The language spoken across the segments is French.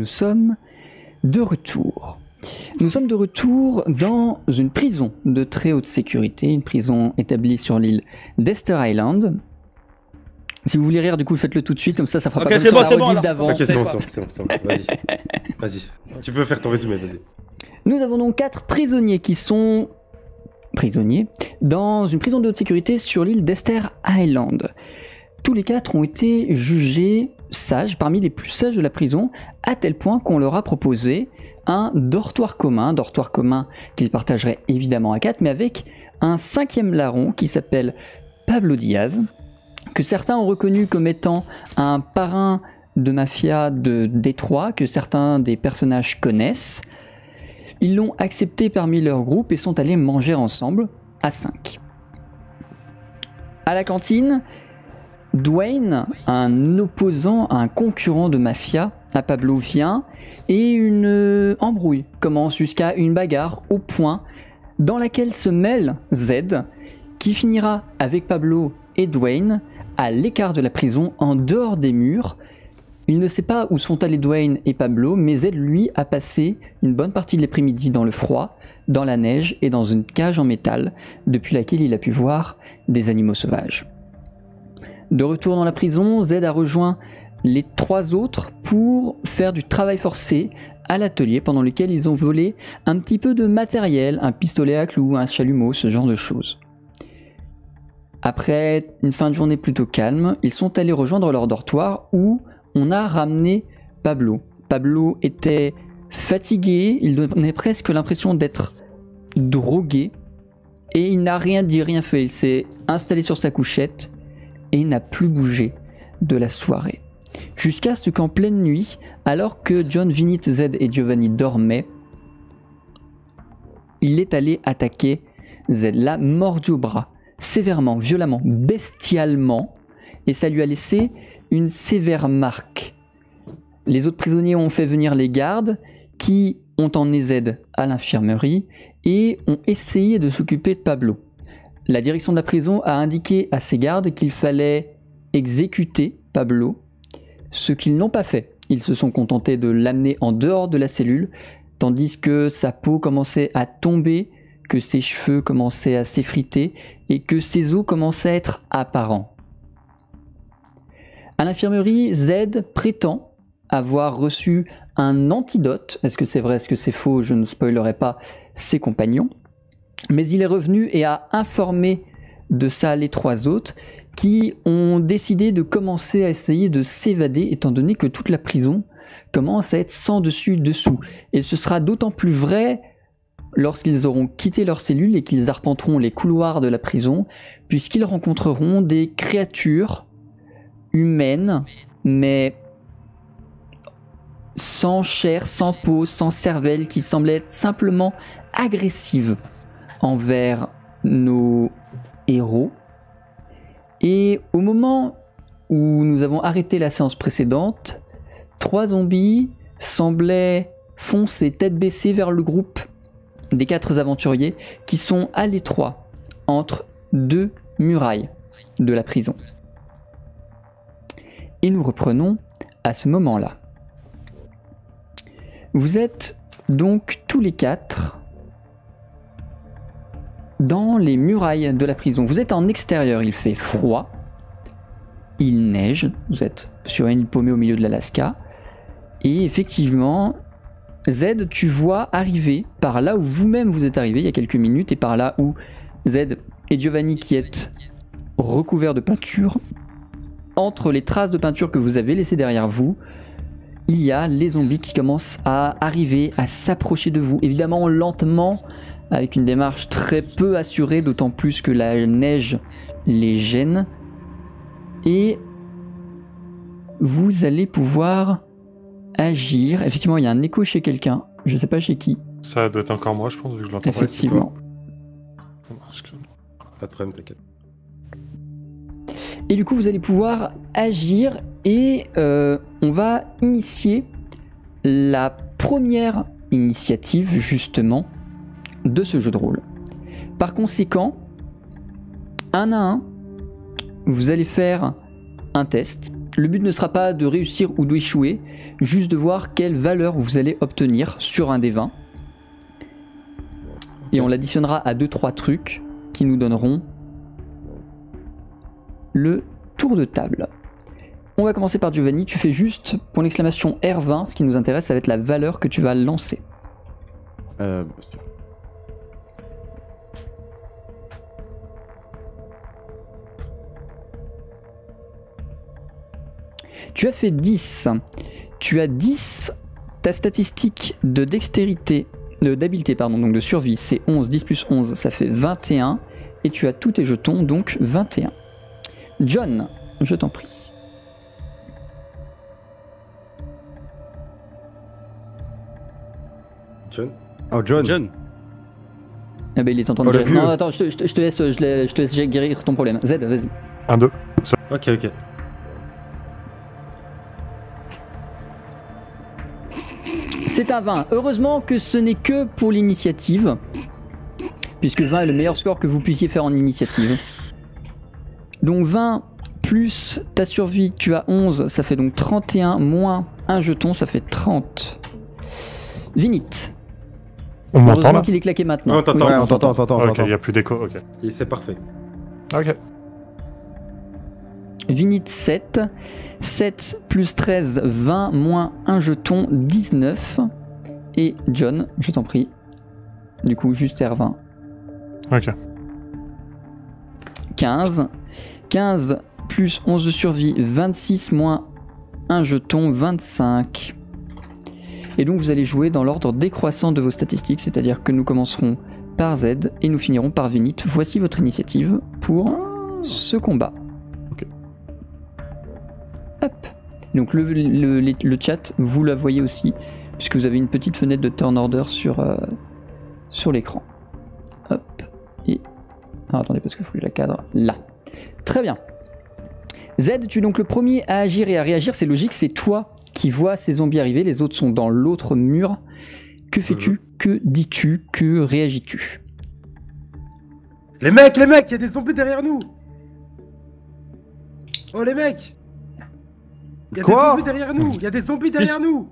nous sommes de retour. Nous sommes de retour dans une prison de très haute sécurité, une prison établie sur l'île d'Easter Island. Si vous voulez rire, du coup, faites-le tout de suite, comme ça fera pas comme sur la rediff d'avant. Ok, c'est bon, vas-y, tu peux faire ton résumé, vas-y. Nous avons donc 4 prisonniers qui sont prisonniers dans une prison de haute sécurité sur l'île d'Easter Island. Tous les 4 ont été jugés sages, parmi les plus sages de la prison, à tel point qu'on leur a proposé un dortoir commun qu'ils partageraient évidemment à 4, mais avec un 5e larron qui s'appelle Pablo Diaz, que certains ont reconnu comme étant un parrain de mafia de Détroit, que certains des personnages connaissent. Ils l'ont accepté parmi leur groupe et sont allés manger ensemble à 5. À la cantine, Dwayne, un opposant, un concurrent de mafia à Pablo, vient et une embrouille commence jusqu'à une bagarre au poing dans laquelle se mêle Z, qui finira avec Pablo et Dwayne à l'écart de la prison, en dehors des murs. Il ne sait pas où sont allés Dwayne et Pablo, mais Z, lui, a passé une bonne partie de l'après-midi dans le froid, dans la neige et dans une cage en métal, depuis laquelle il a pu voir des animaux sauvages. De retour dans la prison, Z a rejoint les 3 autres pour faire du travail forcé à l'atelier, pendant lequel ils ont volé un petit peu de matériel, un pistolet à clous, un chalumeau, ce genre de choses. Après une fin de journée plutôt calme, ils sont allés rejoindre leur dortoir où on a ramené Pablo. Pablo était fatigué, il donnait presque l'impression d'être drogué et il n'a rien dit, rien fait. Il s'est installé sur sa couchette et il n'a plus bougé de la soirée. Jusqu'à ce qu'en pleine nuit, alors que John, Vinny, Z et Giovanni dormaient, il est allé attaquer Z, l'a mordu au bras, sévèrement, violemment, bestialement, et ça lui a laissé une sévère marque. Les autres prisonniers ont fait venir les gardes qui ont emmené Z à l'infirmerie et ont essayé de s'occuper de Pablo. La direction de la prison a indiqué à ses gardes qu'il fallait exécuter Pablo, ce qu'ils n'ont pas fait. Ils se sont contentés de l'amener en dehors de la cellule, tandis que sa peau commençait à tomber, que ses cheveux commençaient à s'effriter et que ses os commençaient à être apparents. À l'infirmerie, Z prétend avoir reçu un antidote. Est-ce que c'est vrai, est-ce que c'est faux? Je ne spoilerai pas ses compagnons. Mais il est revenu et a informé de ça les 3 autres qui ont décidé de commencer à essayer de s'évader, étant donné que toute la prison commence à être sans dessus dessous. Et ce sera d'autant plus vrai lorsqu'ils auront quitté leur cellule et qu'ils arpenteront les couloirs de la prison, puisqu'ils rencontreront des créatures humaines, mais sans chair, sans peau, sans cervelle, qui semblaient être simplement agressives envers nos héros. Et au moment où nous avons arrêté la séance précédente, 3 zombies semblaient foncer tête baissée vers le groupe des 4 aventuriers qui sont à l'étroit entre 2 murailles de la prison. Et nous reprenons à ce moment-là. Vous êtes donc tous les 4 dans les murailles de la prison. Vous êtes en extérieur, il fait froid, il neige, vous êtes sur une île paumée au milieu de l'Alaska, et effectivement, Z, tu vois arriver par là où vous-même vous êtes arrivé il y a quelques minutes, et par là où Z et Giovanni, qui êtes recouverts de peinture, entre les traces de peinture que vous avez laissées derrière vous, il y a les zombies qui commencent à arriver, à s'approcher de vous, évidemment lentement, avec une démarche très peu assurée, d'autant plus que la neige les gêne. Et vous allez pouvoir agir. Effectivement, il y a un écho chez quelqu'un. Je ne sais pas chez qui. Ça doit être encore moi, je pense, vu que je l'entends. Effectivement. Pas de problème, t'inquiète. Et du coup, vous allez pouvoir agir et on va initier la première initiative, justement, de ce jeu de rôle. Par conséquent, un à un, vous allez faire un test Le but ne sera pas de réussir ou d'échouer, juste de voir quelle valeur vous allez obtenir sur un des 20. Et on l'additionnera à 2-3 trucs qui nous donneront le tour de table. On va commencer par Giovanni, tu fais juste point d'exclamation R20, ce qui nous intéresse, ça va être la valeur que tu vas lancer. Bien sûr. Tu as fait 10. Tu as 10. Ta statistique de dextérité, d'habileté, pardon, donc de survie, c'est 11. 10 plus 11, ça fait 21. Et tu as tous tes jetons, donc 21. John, je t'en prie. John. Oh, John. John. Ah bah il est en train de Oh, le guérir. vieux. Non, attends, je te laisse guérir ton problème. Z, vas-y. 1, 2. Ok, ok. C'est un 20. Heureusement que ce n'est que pour l'initiative, puisque 20 est le meilleur score que vous puissiez faire en initiative. Donc 20 plus ta survie, tu as 11, ça fait donc 31, moins un jeton, ça fait 30. Vinit. On m'entend Heureusement là? qu'il est claqué maintenant. Ouais, on t'entend. Oui, Ouais, c'est on bon, t'entend. Ok, il n'y a plus d'écho, ok. Et c'est parfait. Ok. Vinit 7. 7 plus 13, 20, moins un jeton, 19. Et John, je t'en prie. Du coup, juste R20. Ok. 15. 15 plus 11 de survie, 26 moins un jeton, 25. Et donc vous allez jouer dans l'ordre décroissant de vos statistiques, c'est-à-dire que nous commencerons par Z et nous finirons par Vinit. Voici votre initiative pour ce combat. Ok. Hop. Donc le chat, vous la voyez aussi, puisque vous avez une petite fenêtre de turn order sur l'écran. Hop. Et... Ah, attendez, parce qu'il faut que je la cadre là. Très bien. Z, tu es donc le premier à agir et à réagir, c'est logique, c'est toi qui vois ces zombies arriver, les autres sont dans l'autre mur. Que fais-tu? Que dis-tu? Que réagis-tu? Les mecs, il y a des zombies derrière nous. Oh les mecs. Il y a des Quoi zombies derrière nous. Il y a des zombies derrière nous.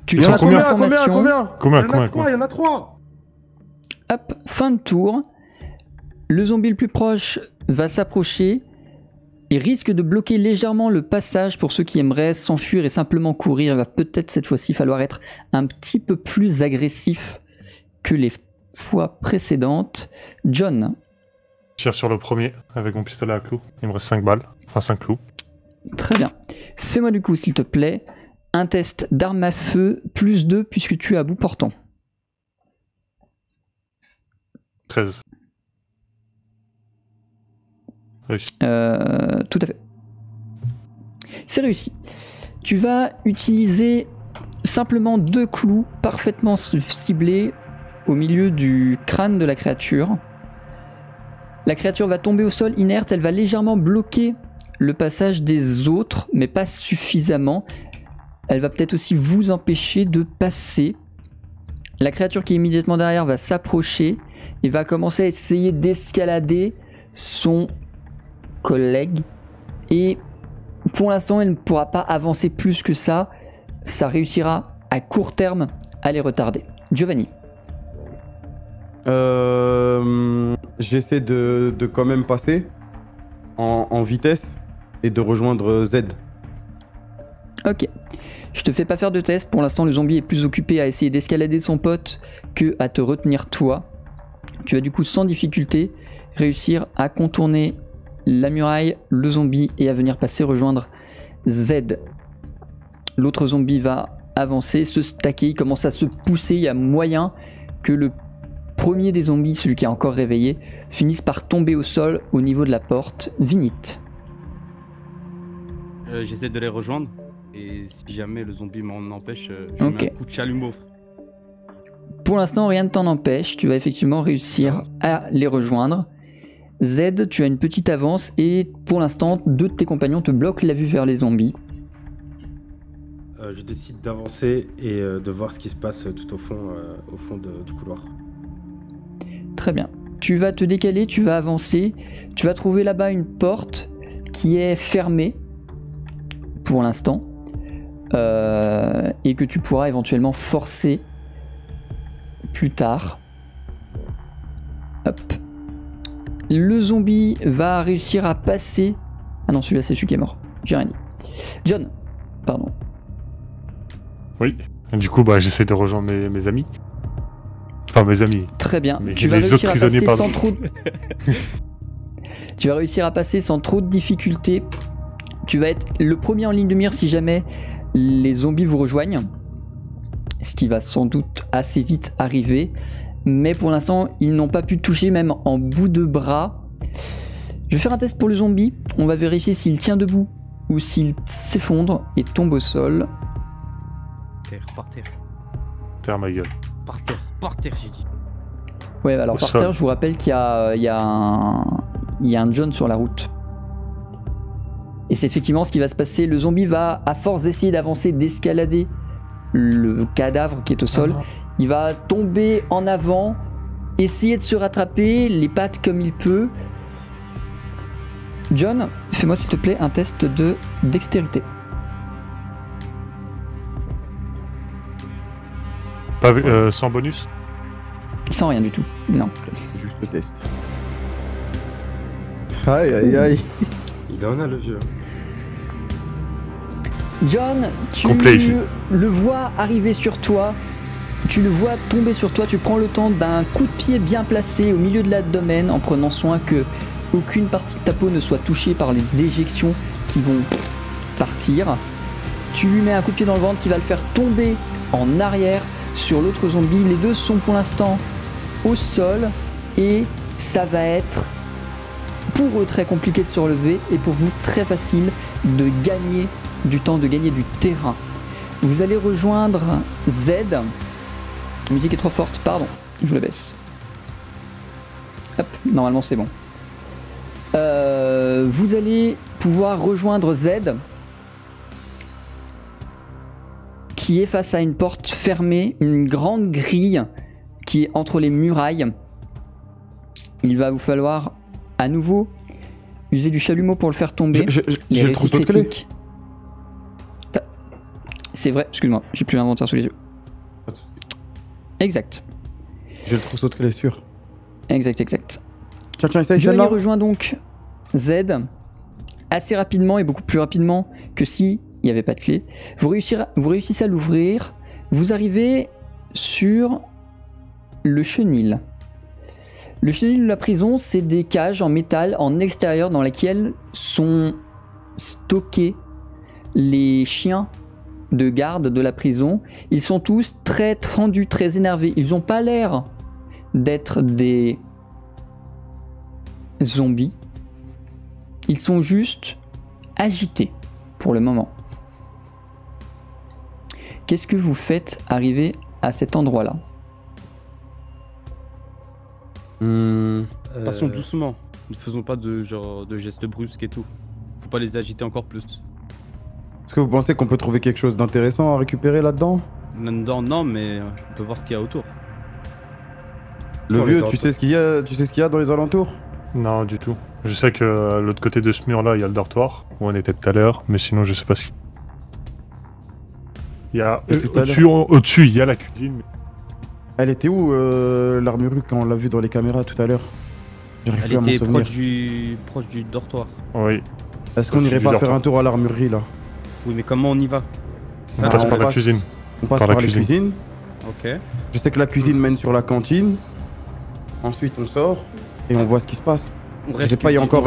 Tu Ils te sont mets en combien, formation. Combien, Il y en a 3. Hop, fin de tour. Le zombie le plus proche va s'approcher et risque de bloquer légèrement le passage pour ceux qui aimeraient s'enfuir et simplement courir. Il va peut-être cette fois-ci falloir être un petit peu plus agressif que les fois précédentes. John, Je tire sur le premier avec mon pistolet à clous. Il me reste 5 balles. Enfin 5 clous. très bien. Fais-moi du coup, s'il te plaît, un test d'arme à feu plus 2 puisque tu es à bout portant. 13. Réussi. Tout à fait. C'est réussi. Tu vas utiliser simplement 2 clous parfaitement ciblés au milieu du crâne de la créature. La créature va tomber au sol inerte, elle va légèrement bloquer le passage des autres, mais pas suffisamment. Elle va peut-être aussi vous empêcher de passer. La créature qui est immédiatement derrière va s'approcher et va commencer à essayer d'escalader son collègue. Et pour l'instant, elle ne pourra pas avancer plus que ça. Ça réussira à court terme à les retarder. Giovanni. J'essaie de quand même passer en vitesse et de rejoindre Z. Ok. Je te fais pas faire de test. Pour l'instant, le zombie est plus occupé à essayer d'escalader son pote que à te retenir toi. Tu vas du coup sans difficulté réussir à contourner la muraille, le zombie et à venir passer rejoindre Z. L'autre zombie va avancer, se stacker, il commence à se pousser. Il y a moyen que le premier des zombies, celui qui est encore réveillé, finisse par tomber au sol au niveau de la porte. Vinit. J'essaie de les rejoindre. Et si jamais le zombie m'en empêche, je Ok. mets un coup de chalumeau. Pour l'instant, rien ne t'en empêche. Tu vas effectivement réussir à les rejoindre. Z, tu as une petite avance et pour l'instant, 2 de tes compagnons te bloquent la vue vers les zombies. Je décide d'avancer et de voir ce qui se passe tout au fond du couloir. Très bien. Tu vas te décaler, tu vas avancer. Tu vas trouver là-bas une porte qui est fermée. pour l'instant. Et que tu pourras éventuellement forcer plus tard. Hop. Le zombie va réussir à passer. Ah non, celui-là c'est celui qui est mort. J'ai rien dit. John, pardon. Oui. Du coup, bah, j'essaie de rejoindre mes amis. Enfin, mes amis. Très bien. Mais Tu vas les réussir à autres prisonniers, passer pardon. sans trop. Tu vas réussir à passer sans trop de difficultés. Tu vas être le premier en ligne de mire si jamais les zombies vous rejoignent. Ce qui va sans doute assez vite arriver. Mais pour l'instant, ils n'ont pas pu te toucher même en bout de bras. Je vais faire un test pour le zombie. On va vérifier s'il tient debout ou s'il s'effondre et tombe au sol. Par terre, Terre ma gueule. par terre, j'ai dit. Ouais, alors Au par sol. terre, je vous rappelle qu'il y a un John sur la route. Et c'est effectivement ce qui va se passer. Le zombie va, à force d'essayer d'avancer, d'escalader le cadavre qui est au sol, il va tomber en avant, essayer de se rattraper, les pattes comme il peut. John, fais-moi s'il te plaît un test de dextérité. Pas, sans bonus. Sans rien du tout, non. Juste le test. Aïe aïe aïe. Il en a le vieux. John, tu Complet ici. le vois arriver sur toi, tu le vois tomber sur toi, tu prends le temps d'un coup de pied bien placé au milieu de l'abdomen en prenant soin que aucune partie de ta peau ne soit touchée par les déjections qui vont partir. Tu lui mets un coup de pied dans le ventre qui va le faire tomber en arrière sur l'autre zombie. Les deux sont pour l'instant au sol et ça va être pour eux très compliqué de se relever et pour vous très facile de gagner du temps, de gagner du terrain. Vous allez rejoindre Z. La musique est trop forte, pardon, je la baisse. Hop, normalement c'est bon. Vous allez pouvoir rejoindre Z qui est face à une porte fermée, une grande grille qui est entre les murailles. Il va vous falloir à nouveau user du chalumeau pour le faire tomber. J'ai Les le réussites trousseau de clés. critiques. C'est vrai, excuse-moi, j'ai plus l'inventaire sous les yeux. Pas de souci. Exact, J'ai le trousseau de clés sûr. exact. Tiens, essaye Johnny celle-là. rejoint donc Z assez rapidement et beaucoup plus rapidement que si il n'y avait pas de clé. Vous réussissez à l'ouvrir. Vous arrivez sur le chenil. Le chenil de la prison, c'est des cages en métal en extérieur dans lesquelles sont stockés les chiens de garde de la prison. Ils sont tous très tendus, très énervés. Ils n'ont pas l'air d'être des zombies. Ils sont juste agités pour le moment. Qu'est-ce que vous faites arriver à cet endroit-là? Passons doucement. Ne faisons pas de gestes brusques et tout. Faut pas les agiter encore plus. Est-ce que vous pensez qu'on peut trouver quelque chose d'intéressant à récupérer là-dedans? Là-dedans, non, mais on peut voir ce qu'il y a autour. Le Dans vieux, les tu sais ce qu'il y a dans les alentours? Non, du tout. Je sais que à l'autre côté de ce mur-là, il y a le dortoir, où on était tout à l'heure, mais sinon, je sais pas ce qu'il y a. Et tout à l'heure. Au-dessus, il y a la cuisine. mais- Elle était où l'armure quand on l'a vue dans les caméras tout à l'heure? J'arrive Elle plus à m'en était souvenir. proche du dortoir. Oui, Est-ce qu'on au-dessus irait du pas faire dortoir. un tour à l'armurerie là? Oui, mais comment on y va? on Ah, passe on par la passe. cuisine. On passe Par par, la les cuisine. cuisines. Ok. Je sais que la cuisine mène sur la cantine. Ensuite on sort et on voit ce qui se passe. On Je sais pas, il y a encore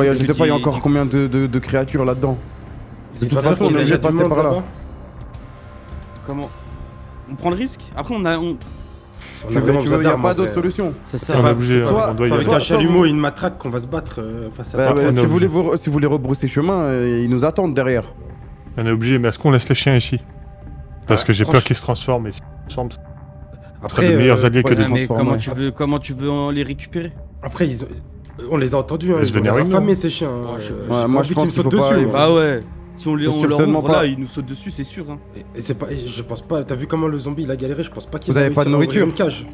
combien de créatures là-dedans. C'est toute pas façon, parce on est qu'il y a obligé de du passer monde par là. là-bas. Comment? On prend le risque? Après, On a Tu vraiment veux, besoin il y a d'armes, pas en d'autre vrai. solution. C'est On ça. est pas- obligé, c'est pas- on doit y Avec aller. un chalumeau et une matraque qu'on va se battre face à Bah, ça. ouais, on est si obligé. vous voulez rebrousser chemin, ils nous attendent derrière. On est obligé, mais est-ce qu'on laisse les chiens ici? Parce Ah, que j'ai peur franch- qu'ils se transforment, et s'ils se transforment, Après, de meilleurs alliés que ouais, des... Ouais, mais transformés. comment tu veux les récupérer? après on les a entendus, hein, Laisse ils ont venir l'air avec nous. affamés ces chiens. Ouais, J'ai ouais, pas moi, envie je pense qu'ils me qu'il faut sautent pas- dessus. il faut- Bah ouais. Si on, Bien on sûr, leur tellement ouvre pas. là, ils nous sautent dessus, c'est sûr. Hein. Et c'est pas, je pense pas. T'as vu comment le zombie il a galéré? Je pense pas qu'il Vous avez pas de nourriture? une cage.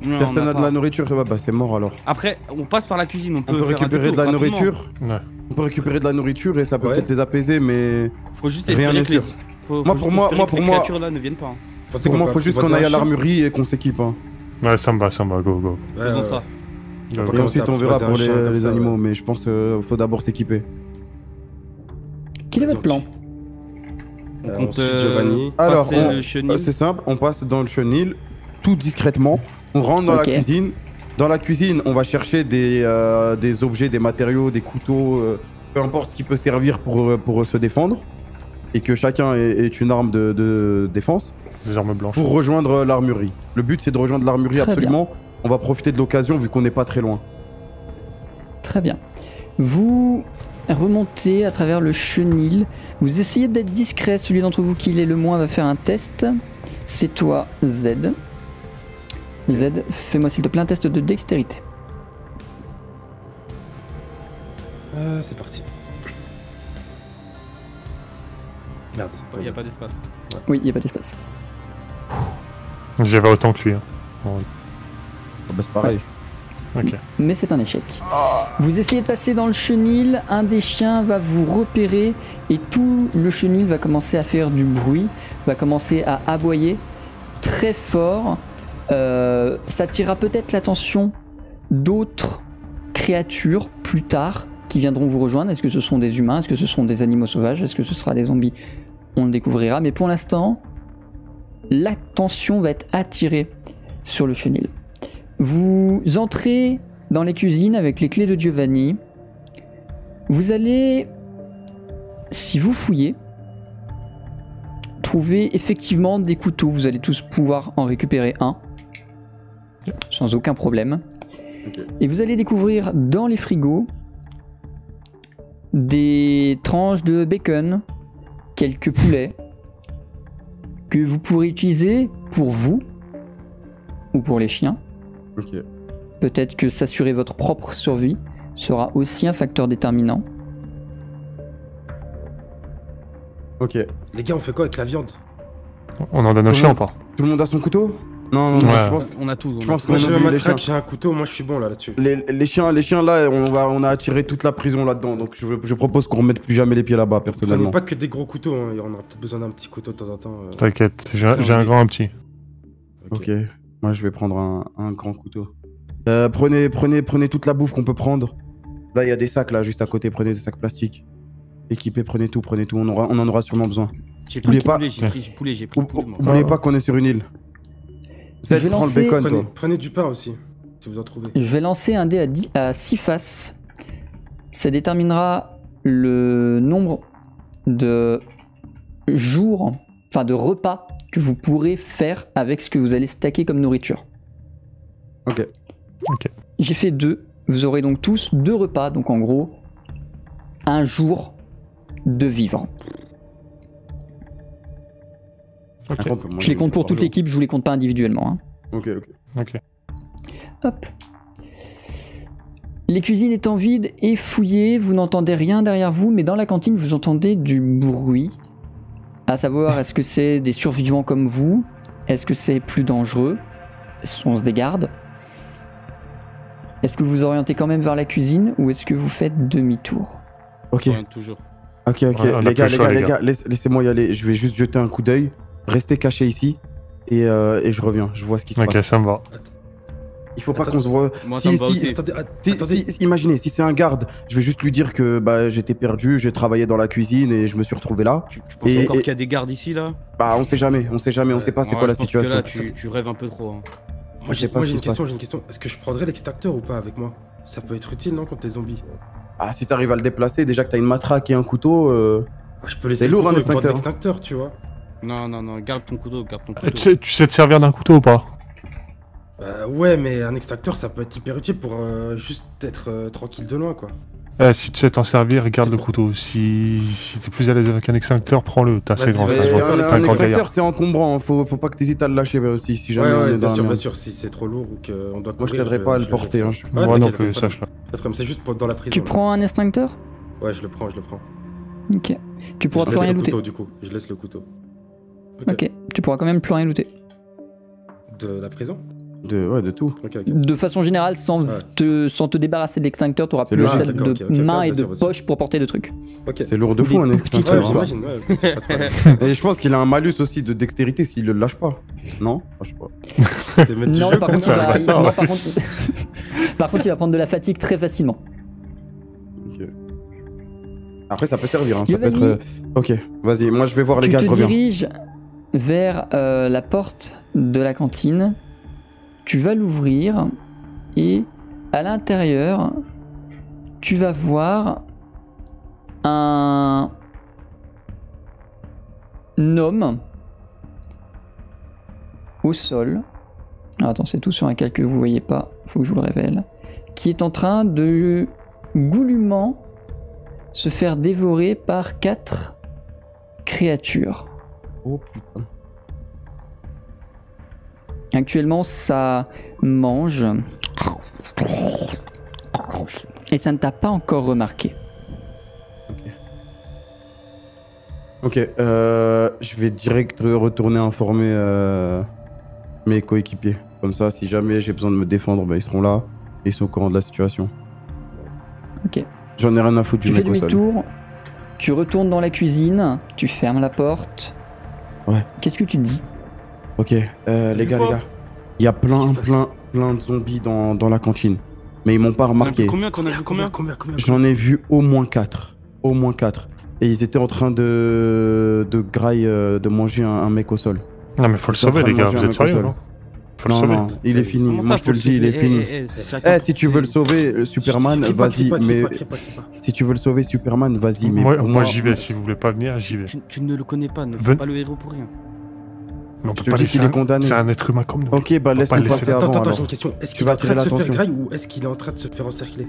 Non, Personne on n'a a de la pas. nourriture, bah c'est mort alors. Après, on passe par la cuisine, on On peut peut faire un récupérer détour de la rapidement. nourriture. Ouais. On peut récupérer de la nourriture et ça peut Ouais. peut-être les apaiser, mais Faut juste Rien espérer n'est que les... sûr. faut Moi, juste pour moi- espérer moi, que pour les moi- créatures là ne viennent pas. Hein. Pensez pour moi va faut juste qu'on apprivoiser aille à un chien. l'armurerie et qu'on s'équipe. Hein. Ouais, ça me va, go, go. Ouais, Faisons ouais. ça. Go, va go. Et commencer ensuite à on verra apprivoiser pour un chien comme les ça, animaux, ouais. mais je pense faut d'abord s'équiper. Quel est votre plan? On On compte suit Giovanni. Alors, passer le chenil. C'est simple, on passe dans le chenil, tout discrètement. On rentre dans Ok. la cuisine. Dans la cuisine, on va chercher des objets, des matériaux, des couteaux, peu importe ce qui peut servir pour se défendre. Et que chacun ait une arme de défense Des armes blanches. pour rejoindre l'armurerie. Le but, c'est de rejoindre l'armurerie Très absolument. On va profiter de l'occasion vu qu'on n'est pas très loin. Très bien. Vous remontez à travers le chenil. Vous essayez d'être discret. Celui d'entre vous qui l'est le moins va faire un test. C'est toi, Z. Z, fais-moi s'il te plaît un test de dextérité. C'est parti. Merde. Il n'y a pas d'espace. Oui, il n'y a pas d'espace. J'avais autant que lui. Hein. Bah, c'est pareil. Ok. Mais c'est un échec. Vous essayez de passer dans le chenil, un des chiens va vous repérer et tout le chenil va commencer à faire du bruit, va commencer à aboyer très fort. Ça attirera peut-être l'attention d'autres créatures plus tard qui viendront vous rejoindre. Est-ce que ce sont des humains? Est-ce que ce sont des animaux sauvages? Est-ce que ce sera des zombies? On le découvrira. Mais pour l'instant, l'attention va être attirée sur le chenil. Vous entrez dans les cuisines avec les clés de Giovanni. Vous allez, si vous fouillez, trouver effectivement des couteaux. Vous allez tous pouvoir en récupérer un, sans aucun problème. Ok. Et vous allez découvrir dans les frigos des tranches de bacon, quelques poulets, que vous pourrez utiliser pour vous ou pour les chiens. Ok. Peut-être que s'assurer votre propre survie sera aussi un facteur déterminant. Ok. Les gars, on fait quoi avec la viande? On en donne aux chiens ou pas? Tout le monde a son couteau? Non, Ouais. je pense. On a tout. Je pense qu'on Moi, j'ai oublie ma les matraque, chiens. j'ai un couteau, moi je suis bon là-dessus. Les chiens là, on a attiré toute la prison là-dedans. Donc je propose qu'on remette plus jamais les pieds là-bas, Prenez personnellement. pas que des gros couteaux, hein. On aura peut-être besoin d'un petit couteau de temps en temps. T'inquiète, j'ai un grand, un petit. Ok. Moi, je vais prendre un grand couteau. Prenez toute la bouffe qu'on peut prendre. Là, il y a des sacs là, juste à côté. Prenez des sacs plastiques. Équipez, prenez tout. On en aura sûrement besoin. J'ai Oubliez pris pas- poulet, j'ai pris du poulet, j'ai pris du poulet, moi. N'oubliez pas qu'on est sur une île. Je vais Seth, prends le lancer- bacon, Prenez, toi. prenez du pain aussi, si vous en trouvez. Je vais lancer un dé à 6 faces. Ça déterminera le nombre de jours, enfin de repas que vous pourrez faire avec ce que vous allez stacker comme nourriture. Ok. J'ai fait 2. Vous aurez donc tous 2 repas, donc en gros, un jour de vivre. Ok. Après, on peut Je manger les compte pour par toute jour. l'équipe, je vous les compte pas individuellement. Hein. Ok. Ok. Hop. Les cuisines étant vides et fouillées, vous n'entendez rien derrière vous, mais dans la cantine, vous entendez du bruit. À savoir, est-ce que c'est des survivants comme vous? Est-ce que c'est plus dangereux? On se dégarde. Est-ce que vous vous orientez quand même vers la cuisine ou est-ce que vous faites demi-tour? Ok. Toujours. Ok. Ouais, on a Les plus le choix, les gars, laissez-moi y aller. Je vais juste jeter un coup d'œil. Restez cachés ici. Et je reviens. Je vois ce qui se Ok, passe. ça me va. Il faut pas Attends. qu'on se voit. Moi, Si, ça me va si, aussi. Attendez, Imaginez, si c'est un garde, je vais juste lui dire que bah, j'étais perdu, j'ai travaillé dans la cuisine et je me suis retrouvé là. Tu penses Et- encore et- qu'il y a des gardes ici, là? Bah, on sait jamais, on sait pas c'est Ouais, quoi la je pense situation. que là, tu rêves un peu trop. Hein. moi je sais pas ce j'ai qui une se passe. question. Est-ce que je prendrais l'extracteur ou pas avec moi? Ça peut être utile, non, contre les zombies? Ah, si t'arrives à le déplacer, déjà que t'as une matraque et un couteau. Ah, je peux laisser C'est le lourd, couteau un et prendre extincteur. l'extincteur, tu vois. Non, garde ton couteau, garde ton couteau. Tu sais te servir d'un couteau ou pas? Ouais, mais un extracteur, ça peut être hyper utile pour juste être tranquille de loin, quoi. Si tu sais t'en servir, garde C'est le bon. couteau. Si t'es plus à l'aise avec un extincteur, prends-le. T'as assez Vas-y, grand. vas-y, t'as je vais grand- faire un les t'as un grand extincteur, gaillard. c'est encombrant, hein. faut pas que t'hésites à le lâcher si jamais on est dans la bien merde. sûr, si c'est trop lourd ou qu'on doit courir. Moi, je t'aiderais pas à le je porter. jette. Hein. Ouais, Moi non t'inquiète, plus, pas de problème. sache-le. Pas de problème, c'est juste dans la prison. Tu là. prends un extincteur? Ouais, je le prends. Ok. Tu pourras je plus laisse rien le looter. couteau, du coup. Je laisse le couteau. Ok. Tu pourras quand même plus rien looter. De la prison? De tout. Ok, ok. De façon générale, sans te débarrasser de l'extincteur, tu auras C'est plus logique. celle D'accord, de ok, ok, main et vas-y, de vas-y. poche pour porter le truc. Ok. C'est lourd de fou, un Des petits extincteur. trucs, Ouais, quoi. j'imagine, ouais, c'est pas de problème. Et je pense qu'il a un malus aussi de dextérité s'il le lâche pas. Non? Je sais pas. T'es maître du Non, jeu, par quand contre, même. par contre, il va prendre de la fatigue très facilement. Ok. Après, ça peut servir. Hein. Ça peut Giovanni, être. Ok, vas-y. Moi, je vais voir les tu gars, te je reviens. diriges vers la porte de la cantine. Tu vas l'ouvrir et à l'intérieur, tu vas voir un homme au sol. Alors, attends, c'est tout sur un calque que vous voyez pas. Faut que je vous le révèle. Qui est en train de goulûment se faire dévorer par 4 créatures. Oh putain. Actuellement, ça mange. Et ça ne t'a pas encore remarqué. Ok, je vais direct retourner informer mes coéquipiers. Comme ça, si jamais j'ai besoin de me défendre, bah, ils seront là. Et ils sont au courant de la situation. Ok. J'en ai rien à foutre du Tu fais mec au sol. demi-tour, tu retournes dans la cuisine, tu fermes la porte. Ouais. Qu'est-ce que tu te dis? Ok, les gars, il y a plein de zombies dans la cantine. Mais ils m'ont pas remarqué. Combien qu'on a vu combien J'en ai vu au moins 4. Au moins 4. Et ils étaient en train de graille, de manger un mec au sol. Non, mais faut le Ils sont en sauver, train les de gars, manger vous un êtes sérieux, mec au non? Faut le Non, sauver. non, il est fini. Comment Moi, ça, je te le faut dis, il est sauver fini. Eh, si tu veux le sauver, Superman, Crie pas, vas-y. crie pas, Mais crie pas. si tu veux le sauver, Superman, vas-y. Mais Moi, pour moi j'y vais, si vous voulez pas venir, j'y vais. Tu ne le connais pas, ne fais Ben- pas le héros pour rien. Mais on Je peut te pas dis laisser qu'il est un- condamné. C'est un être humain comme nous. Ok, bah On peut laisse-le pas le laisser passer là. avant. Attends, alors. j'ai une question. Est-ce Tu qu'il est vas en train attirer de se faire l'attention. graille ou est-ce qu'il est en train de se faire encercler?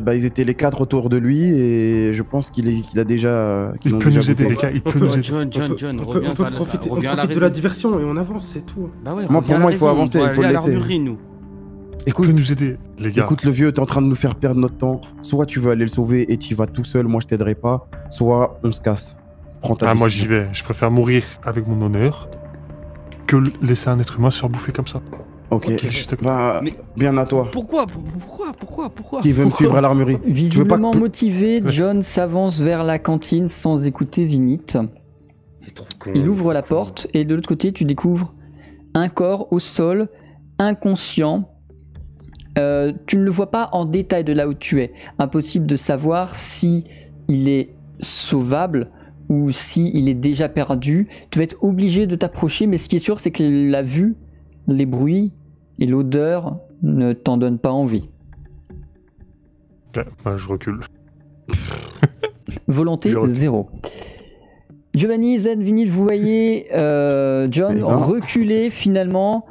Bah, ils étaient les 4 autour de lui et je pense qu'il a déjà. qu'ils Il l'ont peut déjà nous aider, bouclé. les gars, il On peut peut- nous aider. John, On peut reviens profiter reviens à la de la raison. diversion et on avance, c'est tout. Bah ouais, Moi, reviens pour à moi, la il faut raison, avancer, on doit il faut aller le à laisser. l'armurerie, nous. Il peut nous aider, les gars. Écoute, le vieux, t'es en train de nous faire perdre notre temps. Soit tu veux aller le sauver et tu vas tout seul, moi je t'aiderai pas. Soit on se casse. Prends ta Ah, moi décision. j'y vais. Je préfère mourir avec mon honneur que laisser un être humain se faire bouffer comme ça. Ok. Ok. Juste- Bah, Mais- bien à toi. Pourquoi Qui veut me suivre à l'armurerie. Tu veux pas Visiblement que- motivé, John s'avance vers la cantine sans écouter Vinit. Il est trop con. Il ouvre trop la con. porte et de l'autre côté, tu découvres un corps au sol, inconscient. Tu ne le vois pas en détail de là où tu es. Impossible de savoir si il est sauvable ou si il est déjà perdu. Tu vas être obligé de t'approcher, mais ce qui est sûr, c'est que la vue, les bruits et l'odeur ne t'en donnent pas envie. Ok, bah, je recule. Volonté Je recule. 0. Giovanni, Z, Vinit, vous voyez John Eh ben. reculer finalement.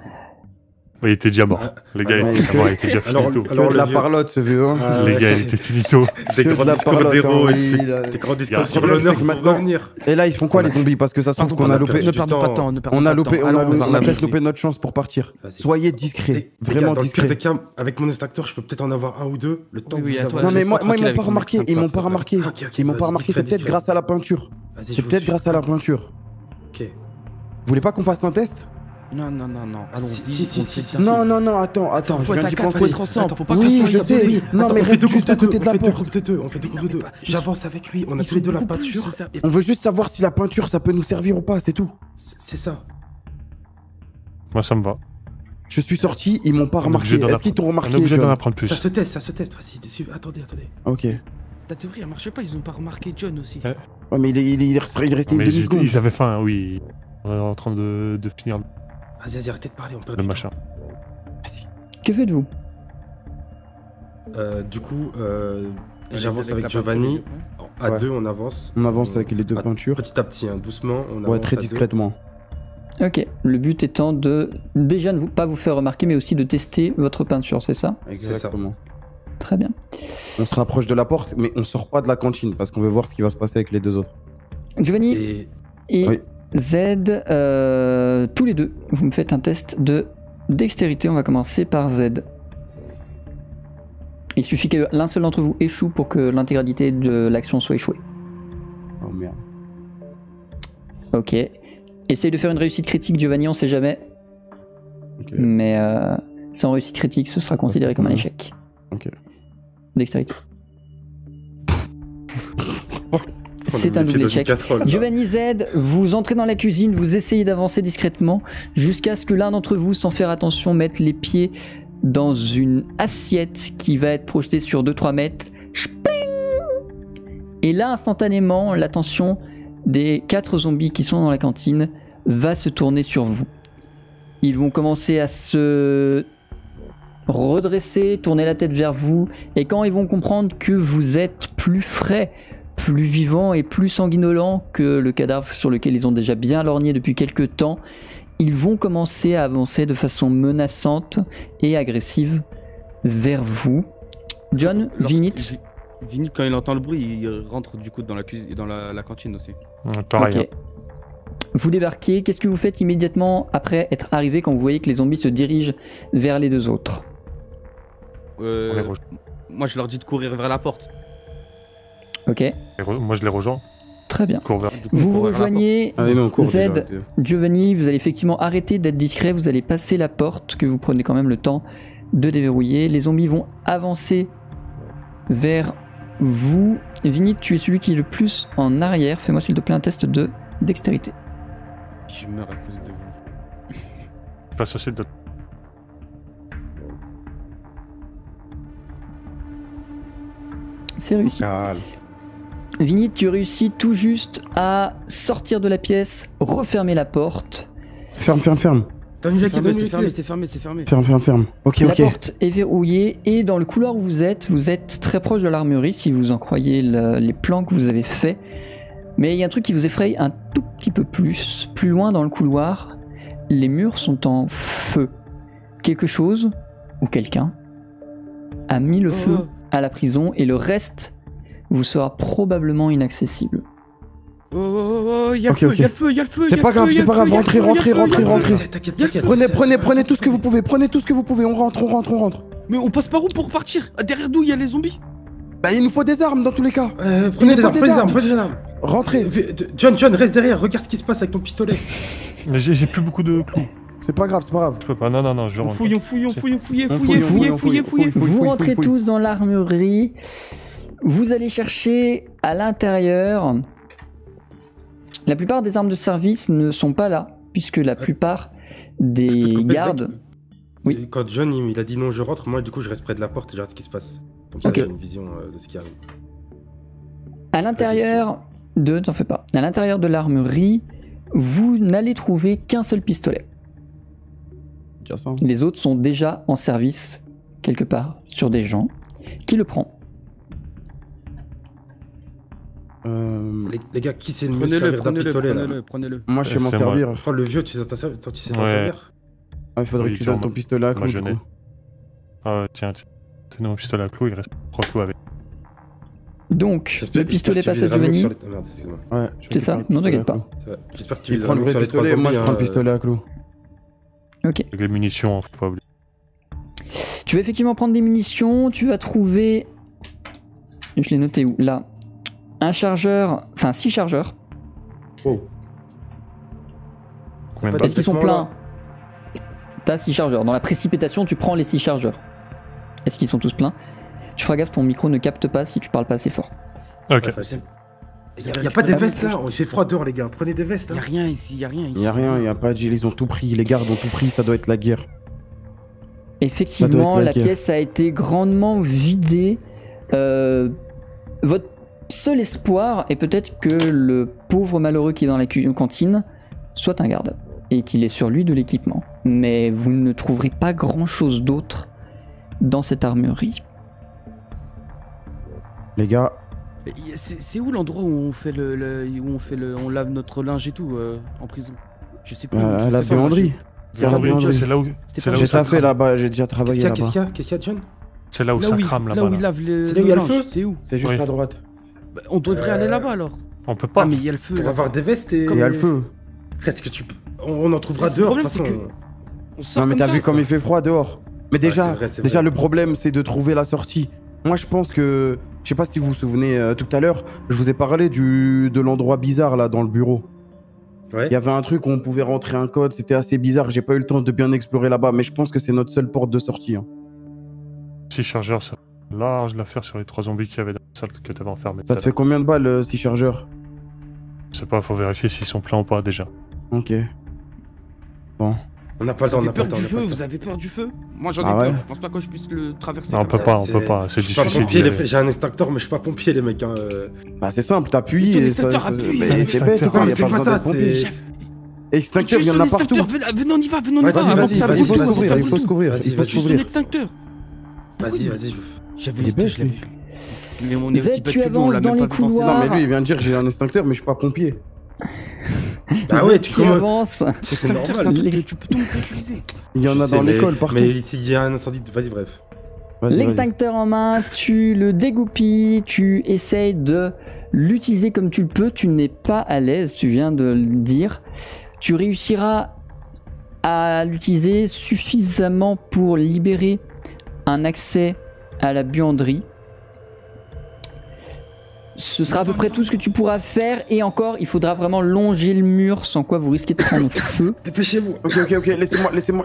Ouais, il était déjà mort. Les gars, ouais, il était mort, il était déjà Alors- finito. Que alors, de la le vieux- parlotte, ce vieux. Hein. Ah, Les ouais. gars, il était finito. Des Que de grands la discours parlotte, d'héros hein, et oui, des là. grands discours Le sur problème, l'honneur c'est que qui vont maintenant- revenir. Et là, ils font quoi, les zombies? Parce que ça se trouve qu'on a loupé. perdu Ne du perdons temps. pas de temps, ne perdons On pas a de loupé, temps. on Allons, a vers peut-être l'armurerie. loupé notre chance pour partir. Vas-y. Soyez discrets, Les vraiment gars, dans le pire discrets. des cas, avec mon extracteur, je peux peut-être en avoir un ou deux. Le temps Oui, que oui, vous à toi, avancez. Non mais moi, tranquille ils m'ont avec pas mon remarqué, ils m'ont pas remarqué. Ah, ok, ok, Ils m'ont pas vas-y, remarqué, discret, c'est peut-être discret. grâce à la peinture. Vas-y, C'est je vous peut-être suis. grâce à la peinture. Ok. Vous voulez pas qu'on fasse un test? Non, allons Si, si, si, si. Non, attends, je Faut viens être à d'y 4, faut penser. être ensemble, Attends, faut pas oui, que ça je soit sais. isolé. Non, Attends, mais on fait reste deux juste à groupes de côté deux, de la on fait deux porte. groupes de deux, on fait deux groupes de deux. J'avance avec lui, on a Ils tous les deux sont la beaucoup plus, peinture. c'est ça. On veut juste savoir si la peinture, ça peut nous servir ou pas, c'est tout. C'est ça. Moi, ça me va. Je suis sorti, ils m'ont pas On est remarqué. obligé d'en Est-ce qu'ils t'ont On est remarqué, obligé d'en John? apprendre plus. Ça se teste, vas-y, suivez. Attendez. Ok. Ta théorie, elle marche pas, ils ont pas remarqué John aussi. Ouais. Ouais, mais il restait une Mais demi-seconde. ils avaient faim, oui. On est en train de finir Vas-y, arrêtez de parler, on perd le du temps. machin. Que faites-vous? Du coup, j'avance Avec avec la Giovanni. peinture, À Ouais. deux, on avance. On avance avec les deux Ah, peintures. Petit à petit, hein, doucement. On Ouais, avance très à deux. discrètement. Ok, le but étant de déjà ne pas vous faire remarquer, mais aussi de tester votre peinture, c'est ça? C'est ça. Exactement. Très bien. On se rapproche de la porte, mais on sort pas de la cantine parce qu'on veut voir ce qui va se passer avec les deux autres. Giovanni Et et Oui. Z, tous les deux, vous me faites un test de dextérité. On va commencer par Z. Il suffit que l'un seul d'entre vous échoue pour que l'intégralité de l'action soit échouée. Oh merde. Ok. Essaye de faire une réussite critique, Giovanni, on sait jamais. Ok. Mais sans réussite critique, ce sera considéré comme un échec. Ok. Dextérité. C'est un double échec. Giovanni Z, vous entrez dans la cuisine, vous essayez d'avancer discrètement jusqu'à ce que l'un d'entre vous, sans faire attention, mette les pieds dans une assiette qui va être projetée sur 2-3 mètres. Sping. Et là, instantanément, l'attention des 4 zombies qui sont dans la cantine va se tourner sur vous. Ils vont commencer à se redresser, tourner la tête vers vous, et quand ils vont comprendre que vous êtes plus frais, plus vivant et plus sanguinolent que le cadavre sur lequel ils ont déjà bien lorgné depuis quelques temps, ils vont commencer à avancer de façon menaçante et agressive vers vous. John, Vinit. Vinit, quand il entend le bruit, il rentre du coup dans la cuisine, dans la cantine aussi. Pareil. Ok. Vous débarquez, qu'est-ce que vous faites immédiatement après être arrivé quand vous voyez que les zombies se dirigent vers les deux autres? Moi je leur dis de courir vers la porte. Ok, Moi je les rejoins. très bien. Je cours vers- Du coup, Vous on vous court vers la rejoignez, Allez, non, cours, Z, déjà, arrêtez. Giovanni, vous allez effectivement arrêter d'être discret, vous allez passer la porte, que vous prenez quand même le temps de déverrouiller. Les zombies vont avancer vers vous. Vinit, tu es celui qui est le plus en arrière. Fais-moi s'il te plaît un test de dextérité. porte. Je meurs à cause de vous. Je passe aussi de... C'est réussi. Calme. Vinit, tu réussis tout juste à sortir de la pièce, refermer la porte. Ferme. Donne-lui la clé, C'est donne-lui la clé. c'est fermé. Ferme. Ok, La ok. porte est verrouillée et dans le couloir où vous êtes très proche de l'armurerie si vous en croyez les plans que vous avez faits. Mais il y a un truc qui vous effraie un tout petit peu plus. Plus loin dans le couloir, les murs sont en feu. Quelque chose, ou quelqu'un, a mis le feu à la prison et le reste vous sera probablement inaccessible. Oh, il y a Ok, le feu, ok. il y a le feu, il y a le feu. C'est pas grave, rentrez. T'inquiète. Prenez tout ce que vous pouvez, on rentre. Mais on passe par où pour partir? Derrière nous, il y a les zombies. Bah, il nous faut des armes dans tous les cas. Prenez les faut armes, des prenez les armes, armes. prenez les armes. Rentrez. John, reste derrière, regarde ce qui se passe avec ton pistolet. Mais j'ai plus beaucoup de clous. C'est pas grave. Je peux pas. Non, je On rentre. fouille. Vous rentrez tous dans l'armurerie. Vous allez chercher à l'intérieur. La plupart des armes de service ne sont pas là, puisque la plupart Je peux te des couper, gardes... Zach Oui. Et quand John il a dit non, je rentre, moi du coup je reste près de la porte et je regarde ce qui se passe. Comme ça Ok. j'ai une vision de ce qui arrive. À l'intérieur t'en fais pas. À l'intérieur de l'armurerie, vous n'allez trouver qu'un seul pistolet. Déjà ça. Les autres sont déjà en service quelque part sur des gens. Qui le prend? Les gars, qui sait mieux se servir d'un pistolet là Prenez-le. Moi, je sais m'en C'est moi. servir. Prends le vieux, tu sais t'en servir. Toi, tu sais t'en Ouais. servir. Ah, il faudrait Oui, que tu donnes sûrement. ton pistolet à Moi, Claude, je du l'ai. coup. Ah, tiens. C'est mon pistolet à clous, il reste 3 clous avec. Donc, le pistolet passe à Giovanni. Merde, excuse-moi. Ouais, C'est ça? Non, t'inquiète pas. Ça va. J'espère que tu Il viseras prend le mieux vrai sur les trois pistolet, moi je zombies, prends le pistolet à clous. Ok. Avec les munitions, faut pas oublier. Tu vas effectivement prendre des munitions. Tu vas trouver... Je l'ai noté où? Là. Un chargeur... Enfin, 6 chargeurs. Oh. Combien de Pas Est-ce qu'ils sont Complètement, pleins? T'as 6 chargeurs. Dans la précipitation, tu prends les 6 chargeurs. Est-ce qu'ils sont tous pleins? Tu feras gaffe, ton micro ne capte pas si tu parles pas assez fort. Ok. Ouais, facile. Y a pas des vestes là, il fait froid dehors les gars, prenez des vestes. Y'a Hein. rien ici, y'a rien ici. Il y a rien, il y a pas de gel, ils ont tout pris, les gardes ont tout pris, ça doit être la guerre. Effectivement, la la guerre. pièce a été grandement vidée. Votre seul espoir est peut-être que le pauvre malheureux qui est dans la cantine soit un garde et qu'il ait sur lui de l'équipement. Mais vous ne trouverez pas grand-chose d'autre dans cette armurerie. Les gars, C'est où l'endroit où on fait on lave notre linge et tout en prison? Je sais plus. à je la sais pas, buanderie. C'est à la Oui, buanderie. c'est là où. C'était C'est pas là où J'ai ça ça fait crame. là-bas, j'ai déjà travaillé Qu'est-ce là-bas. qu'il y a, John? C'est là où ça crame là là-bas. où il là. lave le C'est là où il y a le linge, feu c'est où? C'est juste Oui. à droite. Bah, on devrait aller là-bas alors. On peut pas. Ah mais il y a le feu. Pour là. avoir des vestes et. Il y a le feu. Est-ce que tu peux. On en trouvera Le dehors de problème, toute façon. On sort Non mais comme t'as ça. vu comme il fait froid dehors. Mais déjà, c'est déjà vrai. le problème c'est de trouver la sortie. Moi je pense que, je sais pas si vous vous souvenez tout à l'heure, je vous ai parlé de l'endroit bizarre là dans le bureau. Ouais. Il y avait un truc où on pouvait rentrer un code, c'était assez bizarre, j'ai pas eu le temps de bien explorer là-bas, mais je pense que c'est notre seule porte de sortie. Hein. 6 chargeurs, ça large l'affaire sur les 3 zombies qu'il y avait dans la salle que t'avais enfermé. Ça te fait combien de balles, 6 chargeurs? Je sais pas, faut vérifier s'ils sont pleins ou pas déjà. Ok. Bon. On n'a pas le temps, on Vous n'a avez pas peur le temps. du on n'a pas feu, le vous temps. avez peur du feu? Moi j'en ai Ah peur, ouais. je pense pas que je puisse le traverser. Non, on comme peut ça. pas, on peut pas, c'est Je du suis pas suicide. pompier, les frères. J'ai un extincteur, mais je suis pas pompier, les mecs. Hein. Bah c'est simple, t'appuies Mais ton et extincteur appuie. Mais t'es bête ou quoi? Non, Y a c'est pas pas besoin ça, d'être pompier. c'est... Extincteur, il y en a partout. Venez, on y va, venez, on y va. Vas-y, avant vas-y, que ça vas-y, Il brûle faut se tout, couvrir, ça il faut brûle se tout. couvrir, Vas-y, il faut vas-y, se Juste ton couvrir. extincteur. Vas-y. J'avais Il est hésité, bête, je l'avais lui. vu. Mais mon Zed, petit tu bête, lui, on avances l'a dans même les pas vu dans ses couloirs. Non mais lui il vient de dire que j'ai un extincteur mais je suis pas pompier. Bah ouais, tu tu commences. avances. C'est Extincteur, c'est un normal. truc que tu peux tout utiliser. Il y en Je a sais, dans mais- l'école partout. Mais s'il y a un incendie, vas-y, bref. Vas-y, vas-y. L'extincteur en main, tu le dégoupilles, tu essayes de l'utiliser comme tu le peux, tu n'es pas à l'aise, tu viens de le dire. Tu réussiras à l'utiliser suffisamment pour libérer un accès à la buanderie. Ce sera à peu près tout ce que tu pourras faire, et encore, il faudra vraiment longer le mur, sans quoi vous risquez de prendre feu. Dépêchez-vous. Ok,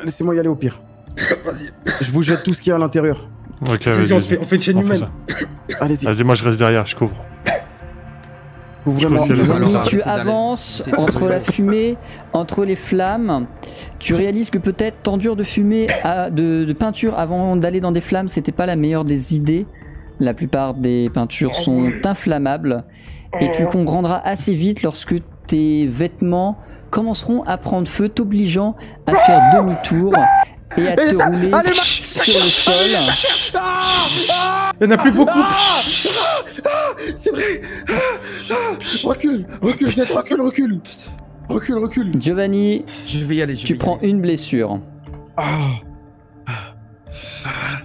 laissez-moi y aller au pire. Vas-y. Je vous jette tout ce qu'il y a à l'intérieur. Ok, Vas-y, vas-y. on fait une chaîne on fait humaine. ça. Allez-y, Vas-y, moi je reste derrière, je couvre. ouvrez-moi. Je peux essayer de- Johnny, Alors, tu arrêtez d'aller. avances C'est entre ça. la fumée, entre les flammes. Tu réalises que peut-être tendure de fumée, de peinture avant d'aller dans des flammes, c'était pas la meilleure des idées. La plupart des peintures sont inflammables. Et tu comprendras assez vite lorsque tes vêtements commenceront à prendre feu, t'obligeant à faire demi-tour et à te rouler sur le sol. Il y en a plus beaucoup. C'est vrai. Recule, Zed, recule. Giovanni, Je vais y aller, tu prends une blessure.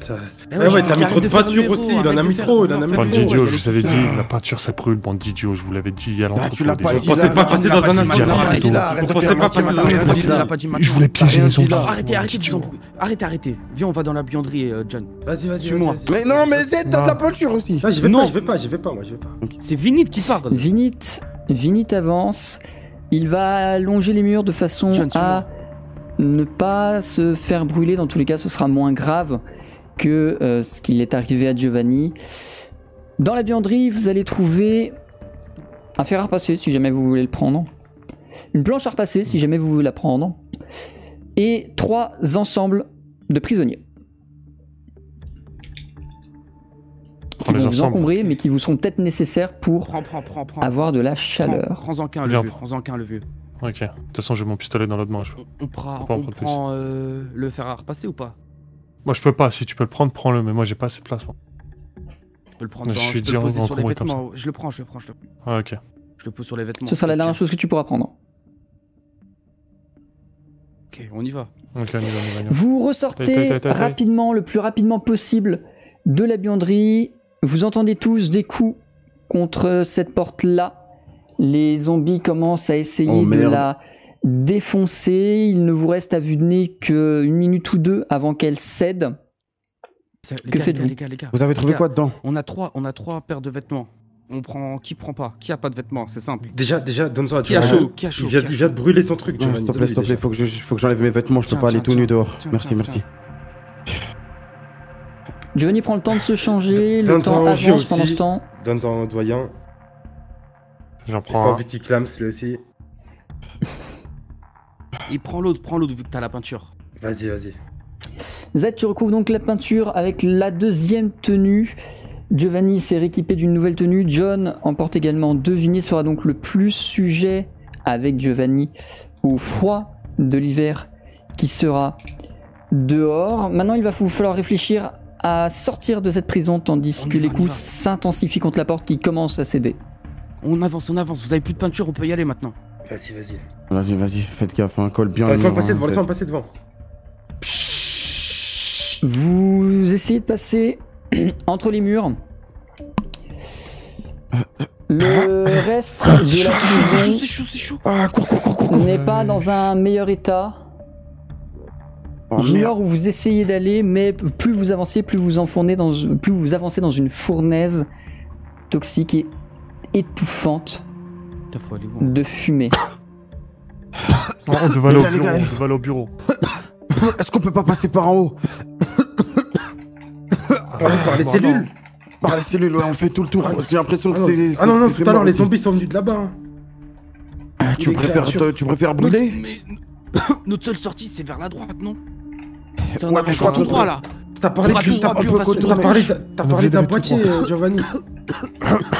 Putain. Eh Ouais, ouais, t'as mis arrête trop de faire le peinture héros, aussi, il en a arrête de mis faire- trop, il en a faire mis Bande trop. le héros, d'idiots, il je y vous a avais tout dit, ça. la peinture ça brûle, bande d'idiots, je vous l'avais dit à l'entrepôt. tu l'as pas déjà. dit, Pensez pas passer dans un incendie. dit, arrête de- Pensez pas passer dans un incendie. Il a pas dit maintenant. Je voulais piéger les zombies. Arrêtez de vous embrouiller. Arrêtez. Viens, on va dans la buanderie, John. Vas-y. Suis-moi. vas-y. Mais non, mais Zed, t'as de la peinture aussi. Non, j'y vais Non. pas, j'y vais pas, moi, j'y vais pas. C'est Vinit qui parle. Vinit avance. Il va longer les murs de façon John, à ne pas se faire brûler. Dans tous les cas, ce sera moins grave que ce qu'il est arrivé à Giovanni. Dans la buanderie, vous allez trouver un fer à repasser si jamais vous voulez le prendre. Une planche à repasser si jamais vous voulez la prendre. Et 3 ensembles de prisonniers. Qui Prends les vont vous ensembles. encombrer, mais qui vous seront peut-être nécessaires pour Prends. avoir de la chaleur. Prends-en qu'un, Viens, le vieux. Ok, de toute façon j'ai mon pistolet dans l'autre main. On prend, pas en on prendre prend le fer à repasser ou pas? Moi je peux pas, si tu peux le prendre, prends-le, mais moi j'ai pas assez de place. Moi. Je peux le prendre Je dans, suis je peux le déjà poser sur les encombré comme vêtements. Je le prends. Ah, ok. Je le pose sur les vêtements. Ce sera la dernière chose que tu pourras prendre. Ok, on y va. Ok, on y va. Vous ressortez Taille. rapidement, le plus rapidement possible de la buanderie. Vous entendez tous des coups contre cette porte-là. Les zombies commencent à essayer Oh, de merde. la défoncer. Il ne vous reste à vue de nez qu'une minute ou deux avant qu'elle cède. Les Que gars, faites-vous? les gars. Vous avez trouvé Les quoi gars, dedans? On a trois paires de vêtements. On prend. Qui prend pas? Qui a pas de vêtements? C'est simple. Déjà, donne-ça à Qui a Giovanni. chaud? Qui a chaud? Il vient de brûler son truc, Non, Giovanni. s'il te plaît, faut que j'enlève mes vêtements, je peux Tiens, pas aller tiens, tout nu tiens. dehors. Tiens, Merci, tiens, merci. Giovanni prend le temps de se changer. Le Donne-en temps au vieux avance pendant aussi. ce temps. Donne-en au doyen. J'en J'ai pas prends un. envie qu'il clame, lui aussi. Il prend l'autre vu que t'as la peinture. Vas-y. Zed, tu recouvres donc la peinture avec la deuxième tenue. Giovanni s'est rééquipé d'une nouvelle tenue. John en porte également 2. Vigné sera donc le plus sujet avec Giovanni au froid de l'hiver qui sera dehors. Maintenant, il va vous falloir réfléchir à sortir de cette prison tandis On y que va, les on y coups va. s'intensifient contre la porte qui commence à céder. On avance. Vous avez plus de peinture, on peut y aller maintenant. Vas-y. Vas-y, faites gaffe, un col bien. Laisse-moi lourd, passer hein, devant, Zed. laisse-moi passer devant. Vous essayez de passer entre les murs. Le reste de la prison C'est chaud. Ah, cours. n'est pas dans un meilleur état. Oh, merde. J'ignore où vous essayez d'aller, mais plus vous avancez, plus vous avancez dans une fournaise toxique et étouffante Putain, faut aller voir. de fumée. On devait aller au Les bureau, gars, on devait aller au bureau. Est-ce qu'on peut pas passer par en haut? Par les cellules. Par les cellules, ouais, on fait tout le tour. J'ai l'impression que c'est... Ah non, c'est tout à l'heure, les mort. zombies sont venus de là-bas. Hein. Tu préfères brûler? Mais notre seule sortie, c'est vers la droite, non? C'est Ouais, un mais choix quand tout droit là. T'as parlé C'est pas tout droit, puis on passe sur la gauche. t'as parlé d'un boîtier, Giovanni.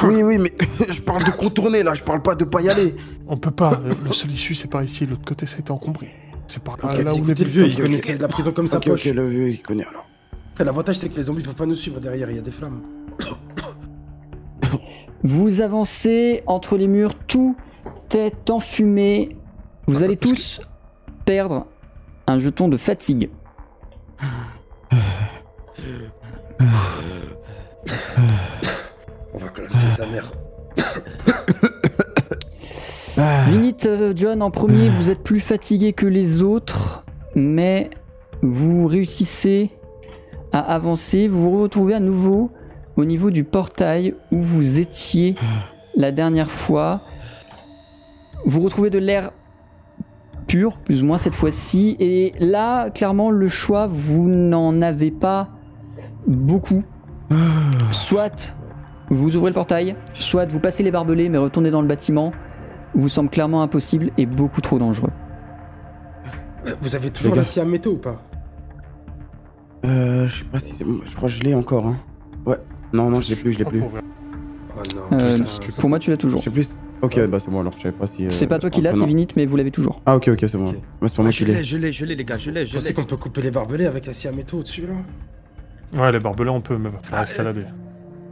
Oui, mais je parle de contourner là, je parle pas de pas y aller. On peut pas, le seul issue c'est par ici, l'autre côté ça a été encombré. C'est par Ok, là où écoutez, les le vieux, il ok, connaissait la prison comme sa Ok, poche. le vieux, il connaît alors. Après, l'avantage, c'est que les zombies peuvent pas nous suivre derrière, il y a des flammes. Vous avancez entre les murs, tout est enfumé. Vous allez tous perdre un jeton de fatigue. On va clamser sa mère. Limite, John, en premier, vous êtes plus fatigué que les autres, mais vous réussissez à avancer. Vous vous retrouvez à nouveau au niveau du portail où vous étiez la dernière fois. Vous retrouvez de l'air pur, plus ou moins cette fois-ci, et là, clairement, le choix, vous n'en avez pas beaucoup. Soit vous ouvrez le portail, soit vous passez les barbelés mais retournez dans le bâtiment, vous semble clairement impossible et beaucoup trop dangereux. Vous avez toujours Les gars. la scie à métaux ou pas? Je sais pas si c'est... Je crois que je l'ai encore, hein. Ouais. Non, je l'ai plus. Oh non, Euh, putain. Pour moi, tu l'as Je toujours. sais plus... Ok, bah c'est bon alors, je savais pas si... C'est pas toi qui l'as, c'est non. Vinit, mais vous l'avez toujours. Ah ok, c'est bon. Ok. Ouais, c'est pas moi Je qui l'ai. l'ai, les gars, je Je sais l'ai. qu'on peut couper les barbelés avec la scie à métaux au-dessus, là. Ouais, les barbelés on peut, mais faut escalader.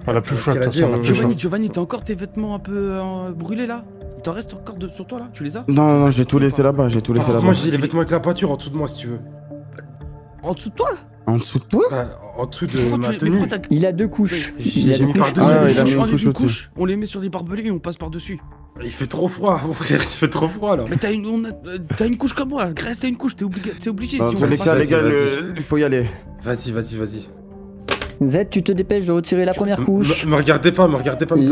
On a plus le choix de toute façon, on a plus le choix. Giovanni, t'as encore tes vêtements un peu brûlés là? Il t'en reste encore sur toi là? Tu les as? Non, j'ai tout laissé là-bas, Moi, j'ai les vêtements avec la peinture en dessous de moi, si tu veux. En dessous de toi? En dessous de toi? En dessous de Pourquoi ma tu- mais tenue. pourquoi t'as- Il a deux couches. J'ai Il a deux mis couches. par-dessus. Ah ouais, il a mis on une enlève couche une au-dessus. couche, on les met sur les barbelés et on passe par-dessus. Il fait trop froid, mon frère, il fait trop froid, là. Mais t'as une couche comme moi, Grèce, t'as une couche, t'es obligé. Dans si on tous veut les pas cas, ça, les gars, vas-y. il faut y aller. Vas-y. Z, tu te dépêches de retirer la première couche. Me regardez pas, me La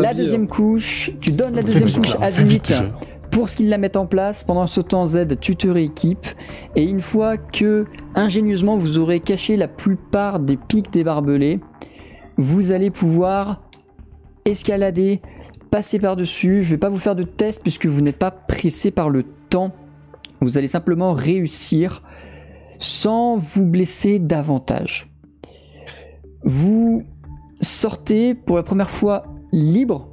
habiller, deuxième couche, tu donnes la Fais deuxième vite, couche là, à fais vite, Vinit déjà. pour ce qu'ils la mettent en place. Pendant ce temps, Z, tu te rééquipes. Et une fois que, ingénieusement, vous aurez caché la plupart des pics des barbelés, vous allez pouvoir escalader, passer par-dessus. Je vais pas vous faire de test puisque vous n'êtes pas pressé par le temps. Vous allez simplement réussir sans vous blesser davantage. Vous sortez pour la première fois libre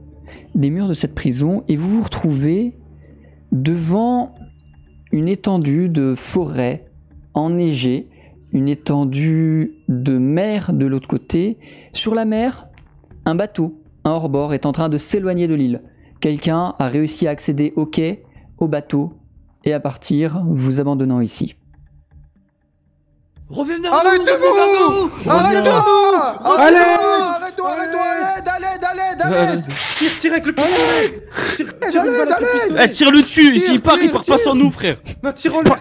des murs de cette prison et vous vous retrouvez devant une étendue de forêt enneigée, une étendue de mer de l'autre côté. Sur la mer, un bateau, un hors-bord, est en train de s'éloigner de l'île. Quelqu'un a réussi à accéder au quai, au bateau et à partir, vous abandonnant ici. Reviens vers nous! Allez! Tire avec le pistolet. Tire une balle avec le pistolet. Eh, tire-le dessus! S'il part, il part pas sans nous, frère! Non, tire en l'air.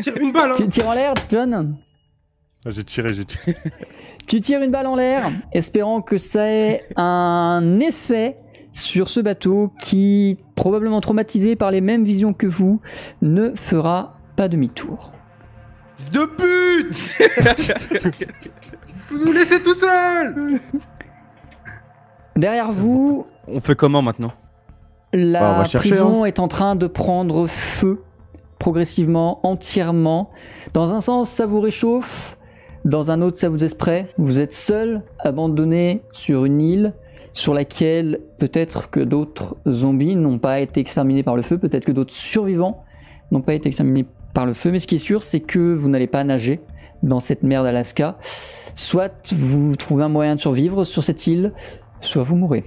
Tire une balle, hein. Tu tires en l'air, John ? Ah, j'ai tiré. Tu tires une balle en l'air, espérant que ça ait un effet sur ce bateau qui, probablement traumatisé par les mêmes visions que vous, ne fera pas demi-tour. De pute! Vous nous laissez tout seuls. Derrière vous, On fait comment maintenant? la Bah, on va chercher, prison est en train de prendre feu, progressivement, entièrement. Dans un sens, ça vous réchauffe, dans un autre, ça vous esprit. Vous êtes seul, abandonné sur une île sur laquelle peut-être que d'autres zombies n'ont pas été exterminés par le feu, peut-être que d'autres survivants n'ont pas été exterminés par le feu, mais ce qui est sûr, c'est que vous n'allez pas nager dans cette mer d'Alaska. Soit vous trouvez un moyen de survivre sur cette île, soit vous mourrez.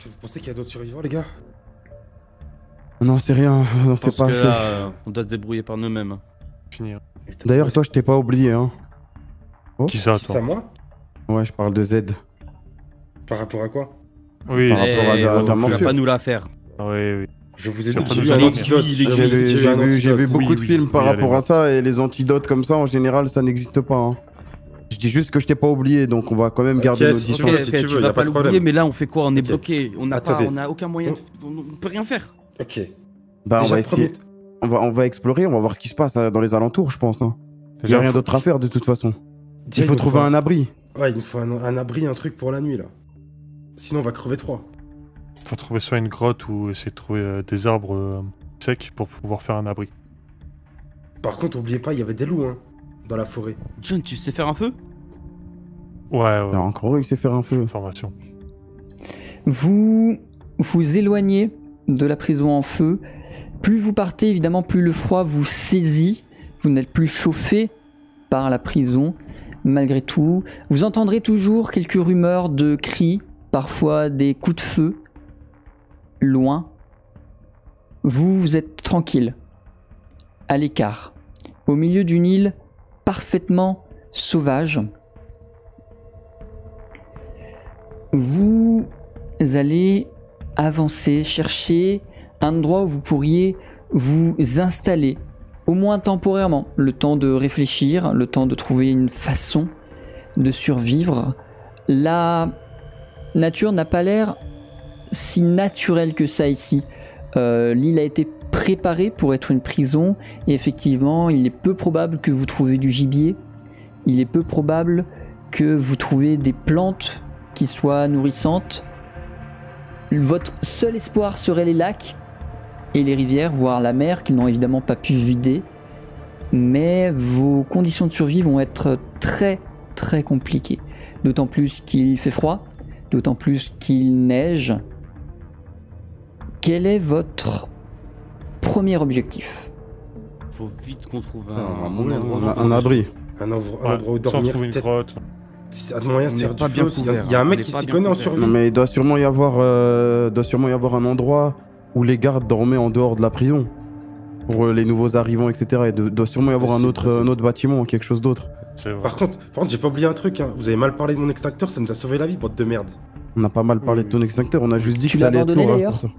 Vous pensez qu'il y a d'autres survivants, les gars? Non, c'est rien, on Je sait pense pas que assez. là, on doit se débrouiller par nous-mêmes. Finir. D'ailleurs, toi, je t'ai pas oublié, hein. Qui ça, C'est à toi? moi? Ouais, je parle de Z. Par rapport à quoi? Oui, Par rapport à ta Tu vas morsure. pas nous la faire. oui. Je vous ai Tu dit vas que pas j'ai nous eu un en antidote. dire. J'ai vu beaucoup de Oui, films par oui, rapport allez, à ça et les antidotes comme ça, en général, ça n'existe pas. Hein. Je dis juste que je t'ai pas oublié, donc on va quand même garder Ok, nos si tu distances. veux, si tu veux, y vas a pas pas de l'oublier, problème. mais là on fait quoi? On est Ok. bloqué. On Attendez. a aucun moyen. On peut rien faire. Ok. Bah, on Déjà, va essayer. On va explorer, on va voir ce qui se passe dans les alentours, je pense. Hein. Il n'y a rien d'autre à faire de toute façon. Déjà, Il faut nous trouver un abri. Ouais, il nous faut un abri, un truc pour la nuit là. Sinon, on va crever de froid. Faut trouver soit une grotte ou essayer de trouver des arbres secs pour pouvoir faire un abri. Par contre, oubliez pas, il y avait des loups hein, dans la forêt. John, tu sais faire un feu? Ouais, Il a encore réussi à faire un feu. Information. Vous vous éloignez de la prison en feu. Plus vous partez, évidemment, plus le froid vous saisit. Vous n'êtes plus chauffé par la prison. Malgré tout, vous entendrez toujours quelques rumeurs de cris, parfois des coups de feu, loin. Vous êtes tranquille, à l'écart, au milieu d'une île parfaitement sauvage. Vous allez avancer, chercher un endroit où vous pourriez vous installer, au moins temporairement, le temps de réfléchir, le temps de trouver une façon de survivre. La nature n'a pas l'air si naturelle que ça ici. L'île a été préparée pour être une prison et effectivement, il est peu probable que vous trouviez du gibier. Il est peu probable que vous trouviez des plantes qui soient nourrissantes. Votre seul espoir serait les lacs et les rivières, voire la mer, qu'ils n'ont évidemment pas pu vider. Mais vos conditions de survie vont être très très compliquées. D'autant plus qu'il fait froid, d'autant plus qu'il neige. Quel est votre premier objectif? Faut vite qu'on trouve Un abri. Un endroit où dormir. Trouver une Peut-être grotte. un moyen de On faire est du pas feu bien aussi. couvert, Il y a un on mec est qui pas s'y bien connaît en couvert. survie. Non, mais il doit sûrement y avoir un endroit où les gardes dormaient en dehors de la prison. Pour les nouveaux arrivants, etc. Il doit sûrement y avoir un autre bâtiment, quelque chose d'autre. C'est vrai. Par contre, j'ai pas oublié un truc. Hein. Vous avez mal parlé de mon extracteur, ça nous a sauvé la vie, bande de merde. On a pas mal parlé de ton extincteur, on a juste dit Tu que ça l'as allait être abandonné, lourd, hein, d'ailleurs pour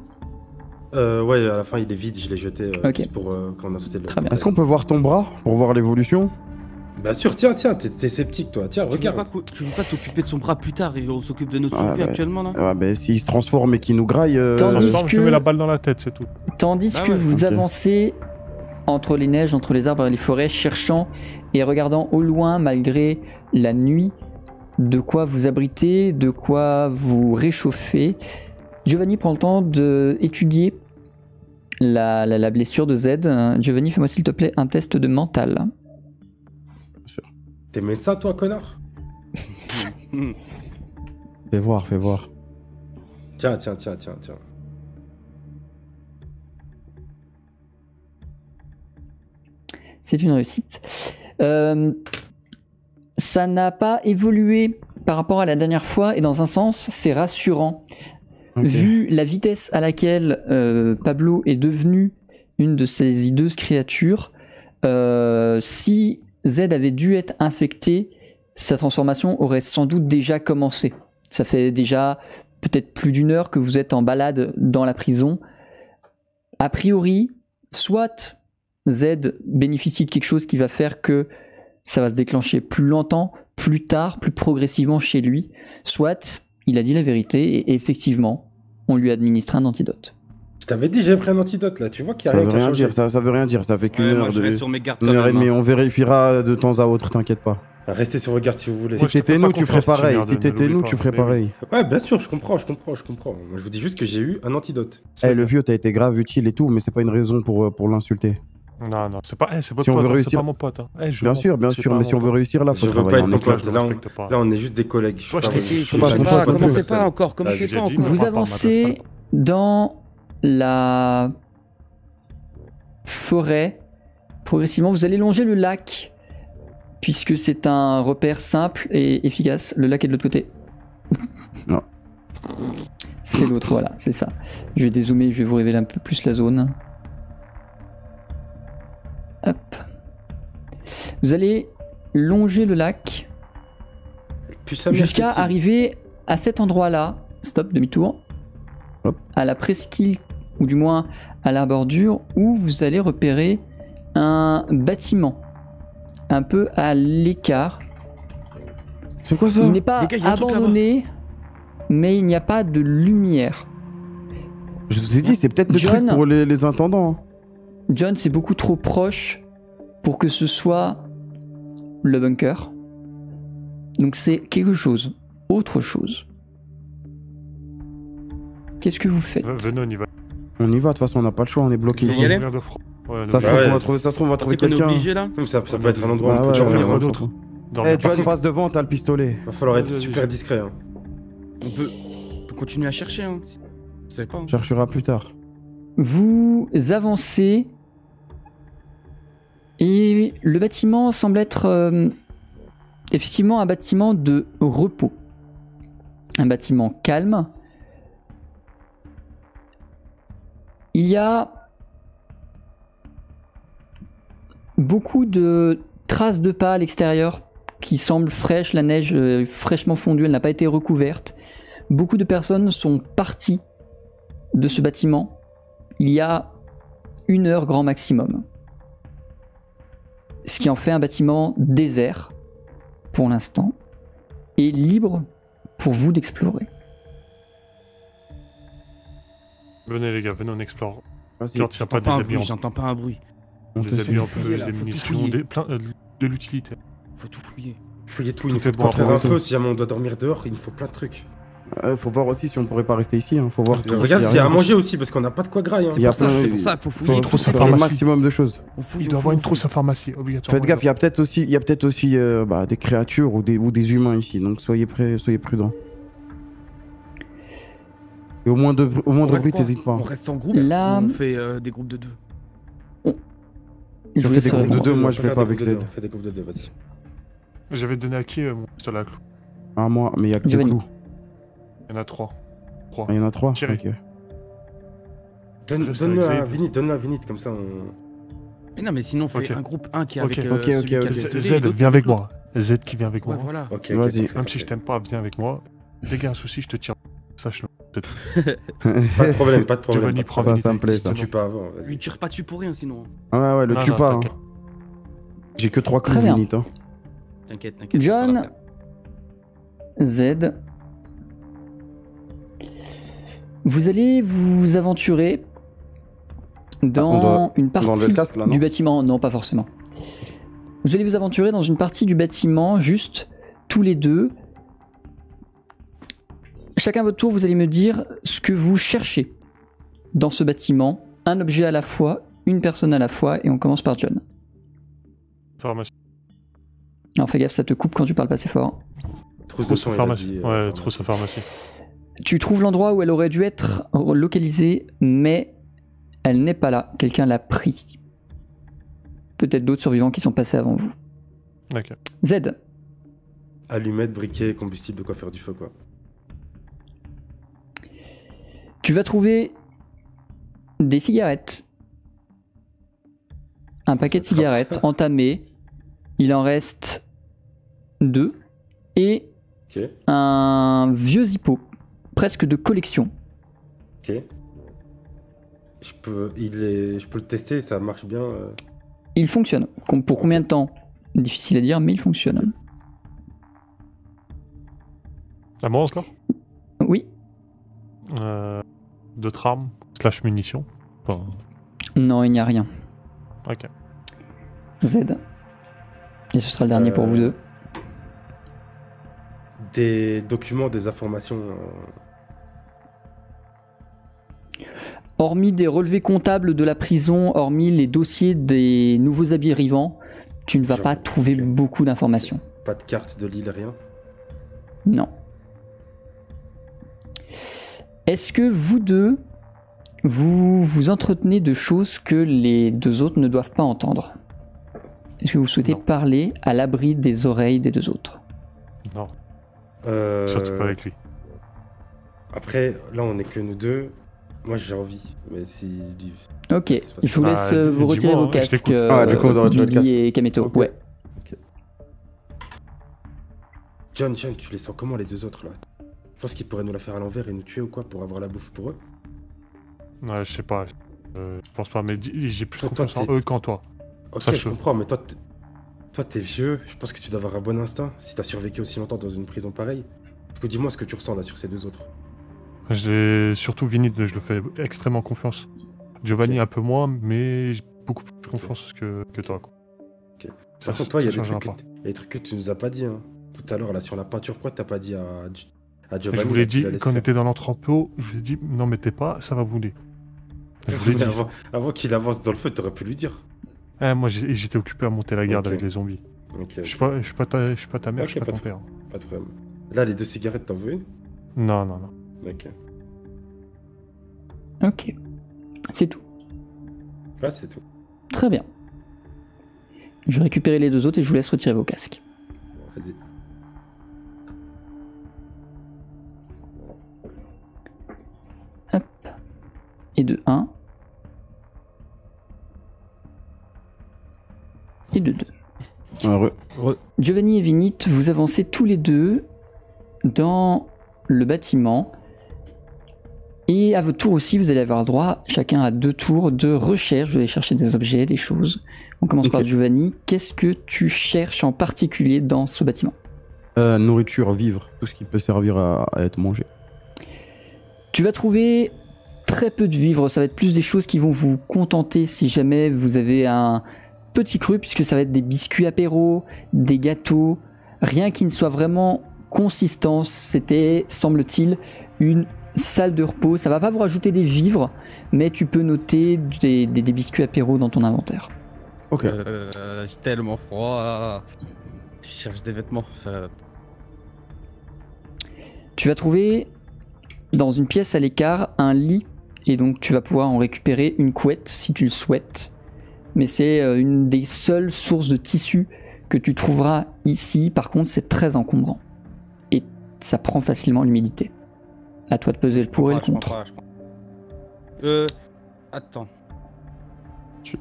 toi. Ouais, à la fin, il est vide, je l'ai jeté Ok. juste pour quand on a sauté le. Très bien. Est-ce qu'on peut voir ton bras pour voir l'évolution? Bah sûr, tiens, t'es sceptique toi. Tiens, regarde. Tu veux pas t'occuper de son bras plus tard et on s'occupe de notre Ah, survie bah, actuellement là? Ah bah s'il se transforme et qu'il nous graille... Tandis Je que- te mets la balle dans la tête, c'est tout. Tandis Bah que ouais. vous Ok. avancez entre les neiges, entre les arbres et les forêts, cherchant et regardant au loin, malgré la nuit, de quoi vous abriter, de quoi vous réchauffer, Giovanni prend le temps d'étudier la blessure de Z. Giovanni, fais-moi s'il te plaît un test de mental. T'es médecin toi, connard? Fais voir. Tiens. C'est une réussite. Ça n'a pas évolué par rapport à la dernière fois et dans un sens, c'est rassurant. Ok. Vu la vitesse à laquelle Pablo est devenu une de ces hideuses créatures, si Z avait dû être infecté, sa transformation aurait sans doute déjà commencé. Ça fait déjà peut-être plus d'une heure que vous êtes en balade dans la prison. A priori, soit Z bénéficie de quelque chose qui va faire que ça va se déclencher plus longtemps, plus tard, plus progressivement chez lui, soit il a dit la vérité et effectivement, on lui a administré un antidote. Je t'avais dit, j'ai pris un antidote là. Tu vois qu'il y a Ça rien veut qui a rien changé. dire, ça veut rien dire, ça fait qu'une Ouais, heure, moi je reste sur mes gardes une quand heure et même. demie, on vérifiera de temps à autre, t'inquiète pas. Restez sur regard si vous voulez. Si Moi, je te t'étais fais nous, pas tu ferais confiance, pareil, Merde, si ne t'étais l'oublie nous, pas. tu ferais Mais oui. pareil. Ouais, bien sûr, je comprends. Moi, je vous dis juste que j'ai eu un antidote. Eh, le vieux, t'as été grave utile et tout, mais c'est pas une raison pour l'insulter. Non, c'est pas, c'est votre Si on pote, veut hein, réussir- c'est pas mon pote. Hein. Bien sûr, mais si on veut réussir là, faut Je veux pas travailler être en ton équipe. pote. Là, on est juste des collègues. Je suis Toi, je pas- t'ai je dit, suis pas ton pote non Commencez plus. pas encore, commencez j'ai pas dit, encore. Vous parle pas, avancez m'adresse dans la forêt. Progressivement, vous allez longer le lac, puisque c'est un repère simple et efficace. Le lac est de l'autre côté. Non. C'est l'autre, voilà, c'est ça. Je vais dézoomer, je vais vous révéler un peu plus la zone. Hop. Vous allez longer le lac Puis sa mère, jusqu'à c'est qui arriver à cet endroit-là. Stop, demi-tour. Hop. À la presqu'île, ou du moins à la bordure, où vous allez repérer un bâtiment un peu à l'écart. C'est quoi ça? Il n'est pas Les gars, il y a un truc abandonné, mais il n'y a pas de lumière. Je vous ai dit, c'est peut-être le John. truc pour les intendants. John, c'est beaucoup trop proche pour que ce soit le bunker. Donc c'est quelque chose, autre chose. Qu'est-ce que vous faites? Venez, on y va. On y va, de toute façon, on n'a pas le choix, on est bloqué Vous ici. y allez Mourir de froid. Ouais, Ça se Bah trouve, ouais, on va trouver, ça se trouve, on va trouver Pensez qu'on est quelqu'un. obligé là? Ça peut être un endroit Bah où on ouais, peut ouais, dormir. ouais, hein. d'autres. Eh, Dormir John, partout. passe devant, t'as le pistolet. Va falloir être Vas-y. super discret. Hein. On peut continuer à chercher, hein. Vous savez pas, hein. On cherchera plus tard. Vous avancez et le bâtiment semble être effectivement un bâtiment de repos. Un bâtiment calme. Il y a beaucoup de traces de pas à l'extérieur qui semblent fraîches. La neige fraîchement fondue, elle n'a pas été recouverte. Beaucoup de personnes sont parties de ce bâtiment il y a 1 heure grand maximum. Ce qui en fait un bâtiment désert pour l'instant et libre pour vous d'explorer. Venez les gars, venez, on explore. Vas-y, Quand il n'y a pas J'entends pas un des habits bruit, en j'entends pas un bruit. on te des habits en suit. plus, là, des faut tout munitions, fouiller. de l'utilité. Faut tout fouiller. Fouiller tout, il Tout nous faut est de bon quoi à faire prendre un et feu. tout. Si jamais on doit dormir dehors, il nous faut plein de trucs. Faut voir aussi si on pourrait pas rester ici. Hein. Faut voir si Regarde y s'il y a à rien. manger aussi, parce qu'on n'a pas de quoi grailler. Hein. Il y a C'est plein- pour ça, faut Faut fouiller. trousse à faire un pharmacie. maximum de choses. On fouille, Il on doit avoir fouille, une trousse à pharmacie, obligatoirement. Faites gaffe, il y a peut-être aussi, des créatures ou des humains ici, donc soyez prêts, soyez prudents. Et au moins de On reste bruit, quoi t'hésites pas. On reste en groupe Là- ou on fait des groupes de 2? Je on vous fait laisse des groupes de répondre. deux, moi, je vais Faire pas des avec groupes de Z. deux, on fait des groupes de deux, vas-y. J'avais donné à qui mon pistolet à clous? Ah, moi, mais il y a que deux Giovanni. clous. Il y en a 3. Ah, il y en a 3. Tirez. Ok. Reste Donne-le avec à Z. Vinny, donne-le à Vinny, comme ça on. Mais non, mais sinon on fait Ok. un groupe 1 qui est Ok. avec Ok, celui ok, qui a ok. le pistolet et Z, l'autre viens avec l'autre. moi. Z qui vient avec Ouais, moi. voilà. Ok, Vas-y. parfait, Même si je parfait. t'aime pas, viens avec moi. Dès qu'il y a un souci, je te tire. Sache-le. Pas de problème, pas de problème. Giovanni pas de prend problème. Ça me plaît, Je te ça. tue pas avant. vas-y. Lui tire pas dessus pour rien sinon. Ah ouais, le Non, tue non, pas. Hein. t'inquiète. J'ai que 3 clous, Très bien. Vinny. Hein. T'inquiète, t'inquiète. John, Z, vous allez vous aventurer dans on doit une enlever partie le casque, là, non du bâtiment. Non, pas forcément. Vous allez vous aventurer dans une partie du bâtiment, juste tous les deux. Chacun à votre tour, vous allez me dire ce que vous cherchez dans ce bâtiment. Un objet à la fois, une personne à la fois, et on commence par John. Pharmacie. Alors fais gaffe, ça te coupe quand tu parles pas assez fort. Trousse de Trousse sang, à il a pharmacie. dit, Ouais, trousse à pharmacie. Tu trouves l'endroit où elle aurait dû être localisée, mais elle n'est pas là. Quelqu'un l'a pris. Peut-être d'autres survivants qui sont passés avant vous. Ok. Z, Allumettes, briquet, combustible, de quoi faire du feu, quoi. tu vas trouver des cigarettes. Un paquet de Ça cigarettes trappe. entamé. Il en reste 2. Et Ok, un vieux zippo, presque de collection. ok. Je peux le tester, ça marche bien. Il fonctionne. Pour combien de temps? Difficile à dire, mais il fonctionne. À moi encore Oui. D'autres armes / munitions. Enfin, Non, il n'y a rien. ok. Z. Et ce sera le dernier pour vous deux. Des documents, des informations. Hormis des relevés comptables de la prison, hormis les dossiers des nouveaux habits arrivants, tu ne vas Genre, pas trouver ok. beaucoup d'informations. Pas de carte de l'île, rien. Non. Est-ce que vous deux, vous vous entretenez de choses que les deux autres ne doivent pas entendre? Est-ce que vous souhaitez Non. parler à l'abri des oreilles des deux autres? Non, surtout pas avec lui. Après, là, on est que nous deux. Moi, j'ai envie. Mais si. Ok, Ça se passe je vous pas. laisse Ah, vous dis-moi, retirer vos hein, je casques, t'écoute. Ah, du coup, on doit retirer le Billy et Kameto. Ok. Ouais. John, tu les sens comment les deux autres là? Je pense qu'ils pourraient nous la faire à l'envers et nous tuer ou quoi pour avoir la bouffe pour eux. Ouais, je sais pas. Je pense pas, mais j'ai plus Toi, confiance en t'es- eux qu'en toi. Ok, Ça, je je- comprends, mais toi, t'es vieux. Je pense que tu dois avoir un bon instinct si t'as survécu aussi longtemps dans une prison pareille. Du coup, dis-moi ce que tu ressens là sur ces deux autres. J'ai surtout Vinny, je le fais extrêmement confiance. Giovanni un peu moins, mais j'ai beaucoup plus confiance que toi. Quoi. Ok. Ça, Par contre, toi, il y a ça changera pas. des trucs que tu nous as pas dit. Hein. Tout à l'heure, là, sur la peinture, pourquoi t'as pas dit à Giovanni? Je vous l'ai dit, qu'il allait se quand on faire était dans l'entrepôt, je vous ai dit, n'en mettez pas, ça va brûler. Je vous l'ai dit. Avant qu'il avance dans le feu, t'aurais pu lui dire. Moi, j'étais occupé à monter la garde Ok. avec les zombies. Ok, Je suis pas ta mère, Ok, je suis pas pas ton de- père. pas de problème. Là, les 2 cigarettes, t'en veux une? Non. Ok. Ok. C'est tout. Ouais, c'est tout. Très bien. Je vais récupérer les 2 autres et je vous laisse retirer vos casques. Vas-y. Et de 1. Et de 2. Heureux. Giovanni et Vinit, vous avancez tous les deux dans le bâtiment. Et à votre tour aussi, vous allez avoir droit chacun à 2 tours de recherche. Vous allez chercher des objets, des choses. On commence Ok. par Giovanni. Qu'est-ce que tu cherches en particulier dans ce bâtiment? Nourriture, vivre, tout ce qui peut servir à être mangé. Tu vas trouver très peu de vivres. Ça va être plus des choses qui vont vous contenter si jamais vous avez un petit creux, puisque ça va être des biscuits apéro, des gâteaux, rien qui ne soit vraiment consistant. C'était, semble-t-il, une salle de repos. Ça va pas vous rajouter des vivres, mais tu peux noter des biscuits apéro dans ton inventaire. Ok. J'ai tellement froid. Je cherche des vêtements. Tu vas trouver dans une pièce à l'écart un lit, et donc tu vas pouvoir en récupérer une couette si tu le souhaites. Mais c'est une des seules sources de tissu que tu trouveras ici. Par contre, c'est très encombrant. Et ça prend facilement l'humidité. À toi de peser le pour et le contre. Attends.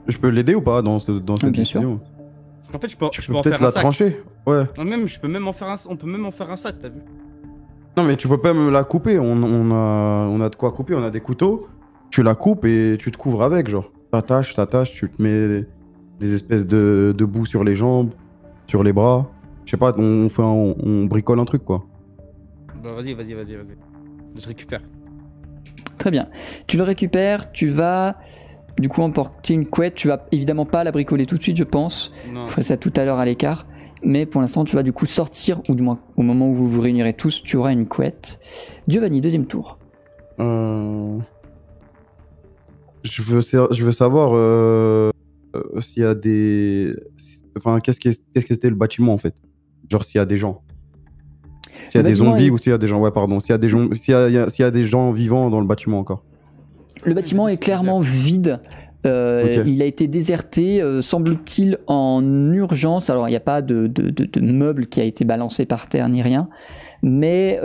Je peux l'aider ou pas dans cette bien sûr. décision? Parce qu'en fait, je Tu peux peux en faire peut-être un la sac. trancher. Ouais. Non, même, je peux même en faire un, on peut même en faire un sac, t'as vu? Non, mais tu peux pas me la couper. On a de quoi couper. On a des couteaux. Tu la coupes et tu te couvres avec, genre. T'attaches, tu te mets des espèces de boue sur les jambes, sur les bras. Je sais pas, on bricole un truc, quoi. Bah, vas-y. Je récupère. Très bien. Tu le récupères, tu vas du coup emporter une couette. Tu vas évidemment pas la bricoler tout de suite, je pense. Non. Je ferai ça tout à l'heure à l'écart. Mais pour l'instant, tu vas du coup sortir, ou du moins au moment où vous vous réunirez tous, tu auras une couette. Giovanni, deuxième tour. Je veux savoir s'il y a des... Enfin, qu'est-ce que c'était le bâtiment, en fait? Genre, s'il y a des gens. S'il y a Le des bâtiment zombies est- ou s'il y a des gens... Ouais, pardon. S'il y a des gens, s'il y a des gens vivants dans le bâtiment encore. Le bâtiment est clairement vide. Ok. Il a été déserté, semble-t-il, en urgence. Alors, il n'y a pas de meuble qui a été balancé par terre ni rien. Mais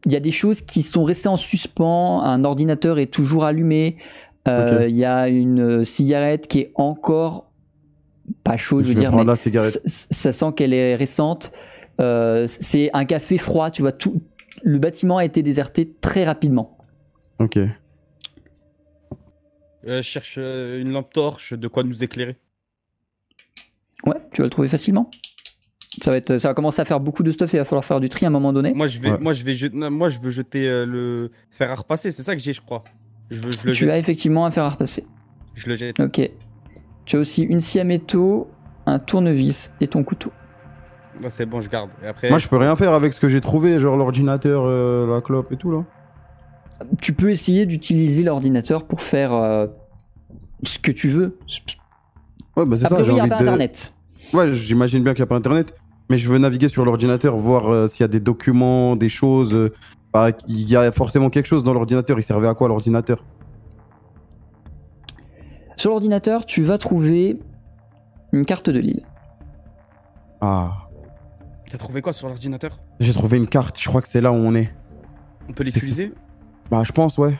il y a des choses qui sont restées en suspens. Un ordinateur est toujours allumé. Ok. Il y a une cigarette qui est encore pas chaude, je veux vais dire, prendre mais la cigarette. ça sent qu'elle est récente. C'est un café froid, tu vois. Le bâtiment a été déserté très rapidement. Ok. Je cherche une lampe torche, de quoi nous éclairer. Ouais, tu vas le trouver facilement. Ça va commencer à faire beaucoup de stuff et il va falloir faire du tri à un moment donné. Moi, je Ouais. veux jeter le fer à repasser, c'est ça que j'ai, je crois. Je le Tu jette. as effectivement un fer à repasser. Je le jette. Ok. Tu as aussi une scie à métaux, un tournevis et ton couteau. Ouais, c'est bon, je garde. Et après, Moi, je peux rien faire avec ce que j'ai trouvé, genre l'ordinateur, la clope et tout, là. Tu peux essayer d'utiliser l'ordinateur pour faire ce que tu veux. Ouais, bah c'est A ça, j'ai priori, il n'y a envie pas de... internet. Ouais, j'imagine bien qu'il n'y a pas internet, mais je veux naviguer sur l'ordinateur, voir s'il y a des documents, des choses. Il y a forcément quelque chose dans l'ordinateur. Il servait à quoi l'ordinateur? Sur l'ordinateur, tu vas trouver une carte de l'île. Ah, t'as trouvé quoi sur l'ordinateur? j'ai trouvé une carte. Je crois que c'est là où on est. On peut l'utiliser? Bah, je pense, ouais.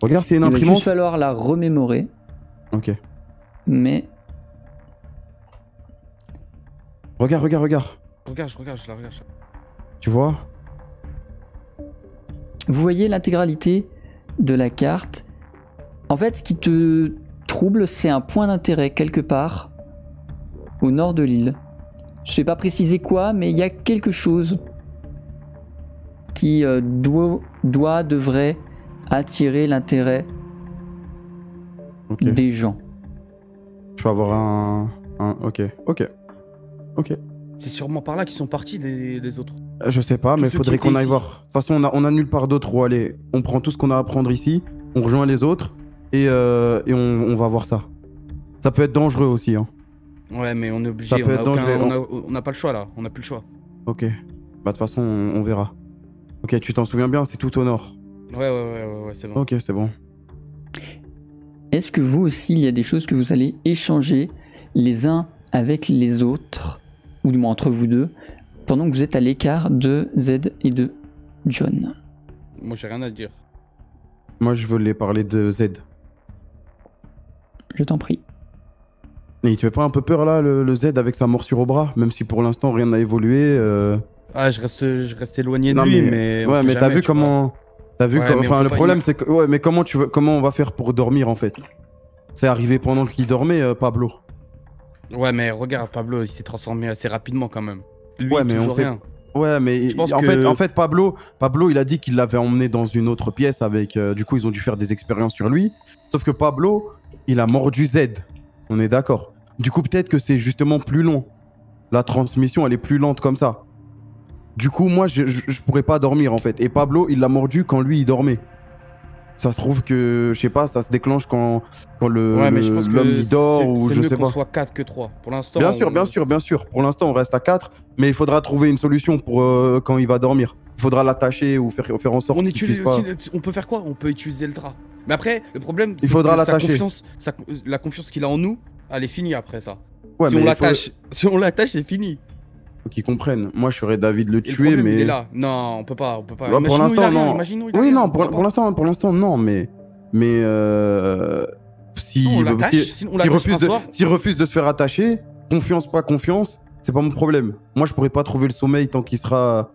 Regarde s'il y a une Il va juste imprimante. falloir la remémorer, Ok. mais Regarde. Je la regarde. Tu vois? vous voyez l'intégralité de la carte. En fait, ce qui te trouble, c'est un point d'intérêt quelque part au nord de l'île. Je sais pas préciser quoi, mais il y a quelque chose qui devrait attirer l'intérêt Ok. des gens. Je peux avoir un... Ok. C'est sûrement par là qu'ils sont partis les autres. Je sais pas, Tous mais ceux faudrait qui qu'on étaient aille ici. voir. De toute façon, on a nulle part d'autre où aller. On prend tout ce qu'on a à prendre ici, on rejoint les autres, et on va voir ça. Ça peut être dangereux aussi, hein. Ouais, mais on est obligé. Ça peut être dangereux. On n'a pas le choix là. On n'a plus le choix. Ok. Bah de toute façon, on verra. Ok, tu t'en souviens bien, c'est tout au nord. Ouais, c'est bon. Ok, c'est bon. Est-ce que vous aussi, il y a des choses que vous allez échanger les uns avec les autres, ou du moins entre vous deux, pendant que vous êtes à l'écart de Z et de John? Moi, j'ai rien à dire. Moi, je voulais parler de Z. Je t'en prie. Et il te fait pas un peu peur là, le Z avec sa morsure au bras, même si pour l'instant rien n'a évolué. Ah, je reste éloigné de Non, lui, mais. on Ouais, sait mais t'as jamais, vu tu vois. comment. T'as vu Ouais, comment. mais on Enfin, peut le pas problème, c'est que. Ouais, mais comment on va faire pour dormir en fait? C'est arrivé pendant qu'il dormait, Pablo. Ouais, mais regarde, Pablo, il s'est transformé assez rapidement quand même. Lui, Ouais, mais on toujours sait- rien. Ouais, mais Je pense en que- fait, Pablo, il a dit qu'il l'avait emmené dans une autre pièce avec. Du coup, ils ont dû faire des expériences sur lui. Sauf que Pablo, il a mordu Z. On est d'accord. Du coup, peut-être que c'est justement plus long. La transmission, elle est plus lente comme ça. Du coup, moi, je pourrais pas dormir en fait. Et Pablo, il l'a mordu quand lui, il dormait. Ça se trouve que, je sais pas, ça se déclenche quand Ouais, mais je pense l'homme que il dort ou c'est je mieux sais qu'on pas. soit 4 que 3. Pour l'instant. Bien sûr. Pour l'instant, on reste à 4, mais il faudra trouver une solution pour quand il va dormir. Il faudra l'attacher ou faire en sorte On qu'il utilise puisse pas... aussi, on peut faire quoi? On peut utiliser le drap. Mais après, le problème, Il c'est faudra que sa l'attacher. confiance, la confiance qu'il a en nous, elle est finie après ça. Ouais, si mais on il faut l'attache, c'est fini. qu'ils comprennent. Moi, je serais d'avis de le Et le tuer, problème, mais... il est là. Non, on peut pas. Bah, pour Imaginons, il l'instant, a rien, non. imaginons, il a Oui, rien, non, on pour peut pas. l'instant, non, mais... Si, Non, on l'attache, sinon on l'attache un soir. s'il refuse de se faire attacher, confiance, pas confiance, c'est pas mon problème. Moi, je pourrais pas trouver le sommeil tant qu'il sera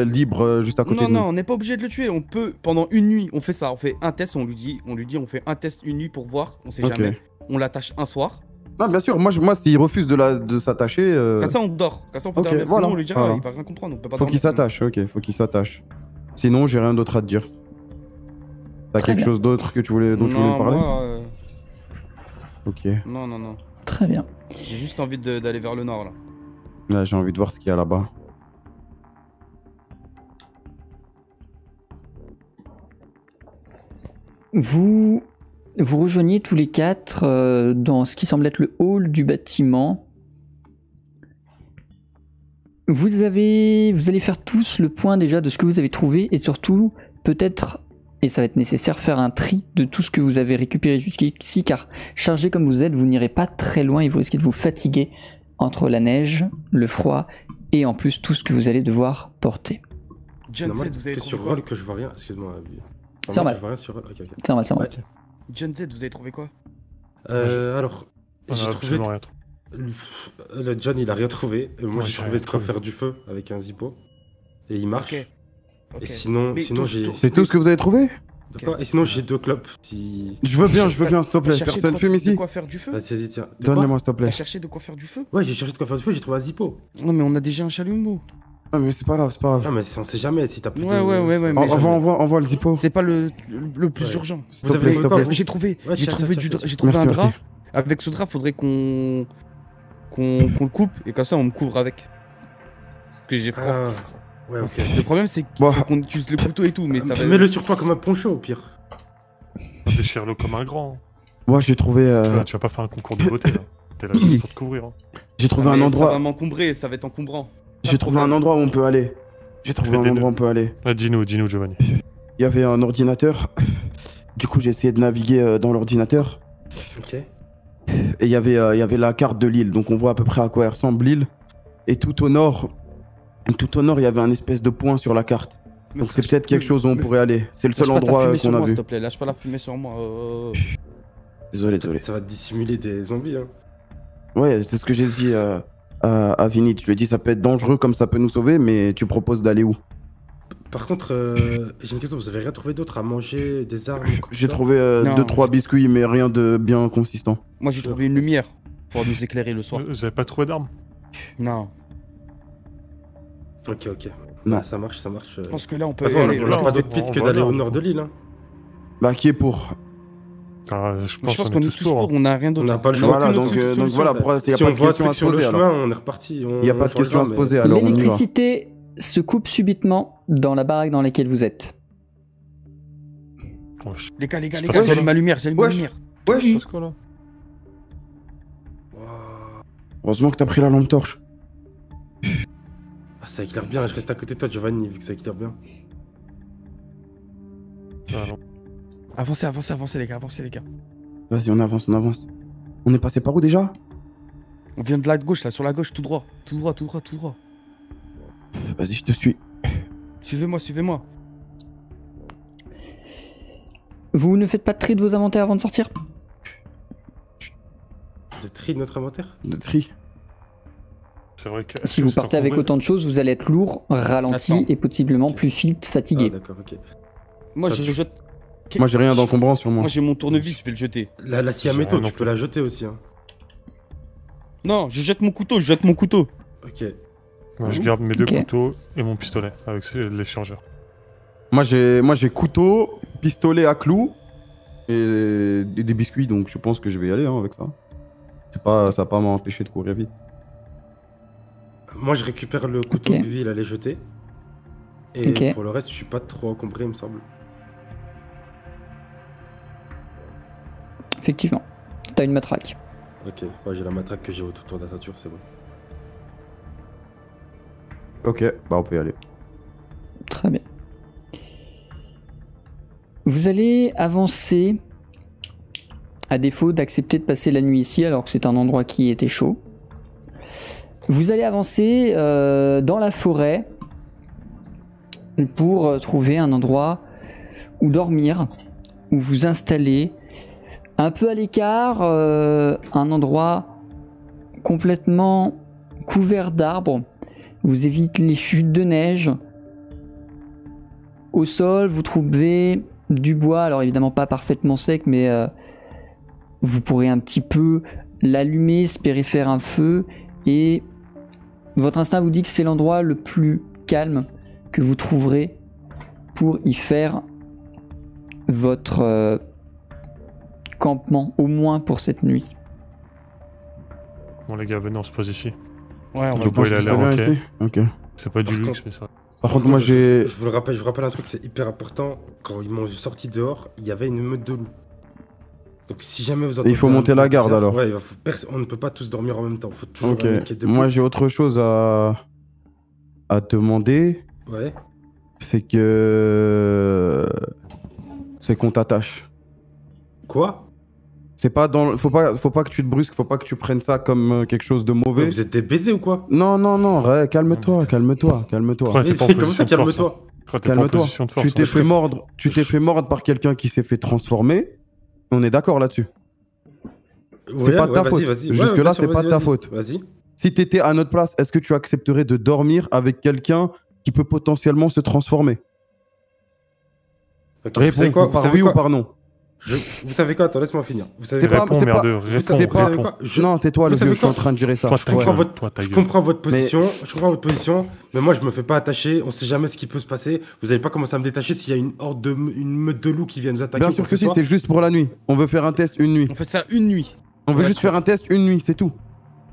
libre juste à côté Non, de nous. non, on n'est pas obligé de le tuer. On peut, pendant une nuit, on fait ça. On fait un test, on lui dit, on fait un test une nuit pour voir. On sait Ok. jamais. On l'attache un soir. Non, bien sûr, moi s'il refuse de s'attacher, Comme ça, on dort. Comme ça, on peut ok, dormir. voilà, Sinon, on lui dira, voilà. il va rien comprendre. On peut pas faut qu'il dormir, sinon. s'attache, ok, faut qu'il s'attache. Sinon, j'ai rien d'autre à te dire. T'as Très quelque bien. chose d'autre dont tu voulais me Non, parler? moi, Ok, non. Très bien. J'ai juste envie d'aller vers le nord là. là j'ai envie de voir ce qu'il y a là-bas. Vous rejoignez tous les quatre dans ce qui semble être le hall du bâtiment. Vous allez faire tous le point déjà de ce que vous avez trouvé et surtout peut-être, et ça va être nécessaire, faire un tri de tout ce que vous avez récupéré jusqu'ici car chargé comme vous êtes, vous n'irez pas très loin et vous risquez de vous fatiguer entre la neige, le froid et en plus tout ce que vous allez devoir porter. John Normal, Z, vous avez t'es trouvé sur quoi? roll que je vois rien. Excuse-moi. C'est normal. Je vois rien sur roll. Ok. C'est normal, c'est normal. Ouais. John Z, vous avez trouvé quoi? Alors, On a j'ai trouvé. absolument rien. Le John, il a rien trouvé. Et moi, Ouais, j'ai j'ai trouvé rien de quoi trouvé. faire du feu avec un zippo. Et il marche. Ok. Et sinon, Mais sinon tout- j'ai. tout- C'est tout ce que vous avez trouvé? De quoi Et sinon, j'ai 2 clopes. Si. Je veux bien, s'il te plaît. T'as cherché Personne fume de ici? quoi faire du feu? Vas-y, tiens. De Donne-le-moi, s'il te T'as plaît. cherché de quoi faire du feu? quoi Ouais, j'ai cherché de quoi faire du feu, j'ai trouvé un zippo. Non, mais on a déjà un chalumeau. Ah, mais c'est pas grave, c'est pas grave. Ah, mais on sait jamais si t'as plus Ouais, de. ouais, mais Envoie le zippo. c'est pas le plus Ouais. urgent. S'il Vous te avez plaît, trouvé s'il te quoi, plaît. vous J'ai trouvé, Ouais, j'ai tiens, trouvé, tiens, tiens, j'ai tiens. trouvé un Merci, drap. merci. Avec ce drap, faudrait qu'on le coupe et comme ça on me couvre avec. Parce que j'ai froid. Ah, ouais, ok. Le problème c'est qu'il Bon. faut qu'on utilise le couteau et tout, mais ça va. Mets-le sur toi comme un poncho au pire. Déchire-le comme un grand. Moi, j'ai trouvé, Tu vas pas faire un concours de beauté là. T'es là juste pour te couvrir. Hein. j'ai trouvé Ah, un mais Ça endroit. va m'encombrer, ça va être encombrant. J'ai trouvé un endroit où on peut aller. J'ai trouvé fais un des endroit où nœuds. on peut aller. Ah, dis-nous, Giovanni. Il y avait un ordinateur. Du coup, j'ai essayé de naviguer dans l'ordinateur. Ok. Et il y avait la carte de l'île. Donc, on voit à peu près à quoi elle ressemble l'île. Et tout au nord, il y avait un espèce de point sur la carte. Donc, c'est peut-être quelque chose où on pourrait aller. C'est le seul endroit sur qu'on a moi, vu. s'il te plaît. Lâche pas la fumée sur moi. Désolé. Ça va dissimuler des zombies, hein. Ouais, c'est ce que j'ai dit à Vinny. Je lui ai dit, ça peut être dangereux comme ça peut nous sauver, mais tu proposes d'aller où? Par contre, j'ai une question, vous avez rien trouvé d'autre à manger, des armes quoi que J'ai ce soit trouvé Non. 2-3 biscuits, mais rien de bien consistant. Moi j'ai trouvé une lumière pour nous éclairer le soir. Vous avez pas trouvé d'armes? Non. Ok. Non. Ah, ça marche, ça marche. Je pense que là, on peut De toute façon, aller. on là, n'a pas on d'autre va- piste on que va d'aller là, au on- nord de l'île. Hein. Bah, qui est pour? Ah, je Je pense pense qu'on qu'on est est tous pour, on n'a rien On d'autre. n'a pas le On choix. n'a Voilà, aucune donc, autre solution. voilà, il n'y Si a on pas de voit un question à truc se sur le poser chemin, alors. on est reparti. Il n'y a pas de question à se poser alors, on y va. L'électricité se coupe subitement dans la baraque dans laquelle vous êtes. Les gars, C'est pas j'allume grave. ma lumière, j'allume ma Wesh. lumière. Wesh. Passe quoi là? Heureusement que t'as pris la lampe torche. Ah, ça éclaire bien, je reste à côté de toi, Giovanni, vu que ça éclaire bien. Ah, non. Avancez les gars, avancez les gars. Vas-y, on avance, on avance. On est passé par où déjà? On vient de la gauche là, sur la gauche, tout droit. Tout droit, tout droit, tout droit. Vas-y, je te suis. Suivez-moi, suivez-moi. Vous ne faites pas de tri de vos inventaires avant de sortir? De tri de notre inventaire? De tri. C'est vrai que. Si vous partez avec autant de choses, vous allez être lourd, ralenti Attends. et possiblement plus fit, Ah, fatigué. d'accord, ok. Moi, Ça, je tu- jette. Moi, j'ai rien d'encombrant sur moi. Moi, j'ai mon tournevis, je vais le jeter. La scie à J'ai métaux, rien tu non peux la jeter aussi. Hein. Non, je jette mon couteau, je jette mon couteau. Ok. Moi, je garde mes deux Ok. couteaux et mon pistolet avec l'échangeur. Moi, j'ai couteau, pistolet à clous et des biscuits, donc je pense que je vais y aller hein, avec ça. Ça va pas m'empêcher de courir vite. Moi, je récupère le couteau Ok. que Vivi allait jeter. Et Ok. pour le reste, je suis pas trop encombré, il me semble. Effectivement. T'as une matraque. Ok, ouais, j'ai la matraque que j'ai autour de la ceinture, c'est bon. Ok, bah on peut y aller. Très bien. Vous allez avancer, à défaut d'accepter de passer la nuit ici, alors que c'est un endroit qui était chaud. Vous allez avancer dans la forêt pour trouver un endroit où dormir, où vous installer, un peu à l'écart, un endroit complètement couvert d'arbres. Vous évitez les chutes de neige. Au sol, vous trouvez du bois, alors évidemment pas parfaitement sec, mais vous pourrez un petit peu l'allumer, espérer faire un feu, et votre instinct vous dit que c'est l'endroit le plus calme que vous trouverez pour y faire votre campement, au moins pour cette nuit. Bon, les gars, venez, on se pose ici. Ouais, on Du va bois, il a C'est l'air bien ok. ici Ok. C'est pas du Par luxe, contre- mais ça. Par contre, moi j'ai. Je vous rappelle un truc, c'est hyper important. Quand ils m'ont sorti dehors, il y avait une meute de loups. Donc si jamais vous entendez... il faut monter la garde, alors. Ouais, on ne peut pas tous dormir en même temps. Faut toujours Ok. un mec qui est debout. Moi j'ai autre chose à te demander. Ouais. C'est que. C'est qu'on t'attache. Quoi? C'est pas dans. Faut pas que tu te brusques, faut pas que tu prennes ça comme quelque chose de mauvais. Vous êtes des baisers ou quoi? Non, non, non, ouais, calme-toi, calme-toi, calme-toi. Ouais, t'es pas en Comment ça, position de force, calme-toi? Je crois que t'es pas en Calme-toi. position de force. Tu t'es hein. fait mordre, par quelqu'un qui s'est fait transformer. On est d'accord là-dessus. C'est pas de ta faute. Jusque-là, bien sûr, c'est pas de vas-y, ta vas-y. faute. Vas-y. Si t'étais à notre place, est-ce que tu accepterais de dormir avec quelqu'un qui peut potentiellement se transformer? Ok, vous savez Réponds, quoi? Vous par savez oui ou quoi? par non. Vous savez quoi? Attends, laisse-moi finir. Vous savez C'est quoi? pas- Réponds, c'est merdeux, Vous réponds, savez pas réponds. quoi? Non, tais-toi, le Vous savez vieux, je suis en quoi? train de gérer ça. Toi, Je ta comprends gueule. votre, Toi, ta je gueule. comprends votre position, je comprends votre position, mais moi je me fais pas attacher, on sait jamais ce qui peut se passer. Vous allez pas commencer à me détacher s'il y a une meute de loups qui vient nous attaquer. Bien ou sûr quoi que ce si, soit. c'est juste pour la nuit. On veut faire un test une nuit. On fait ça une nuit. On veut Ouais, juste sûr. faire un test une nuit, c'est tout.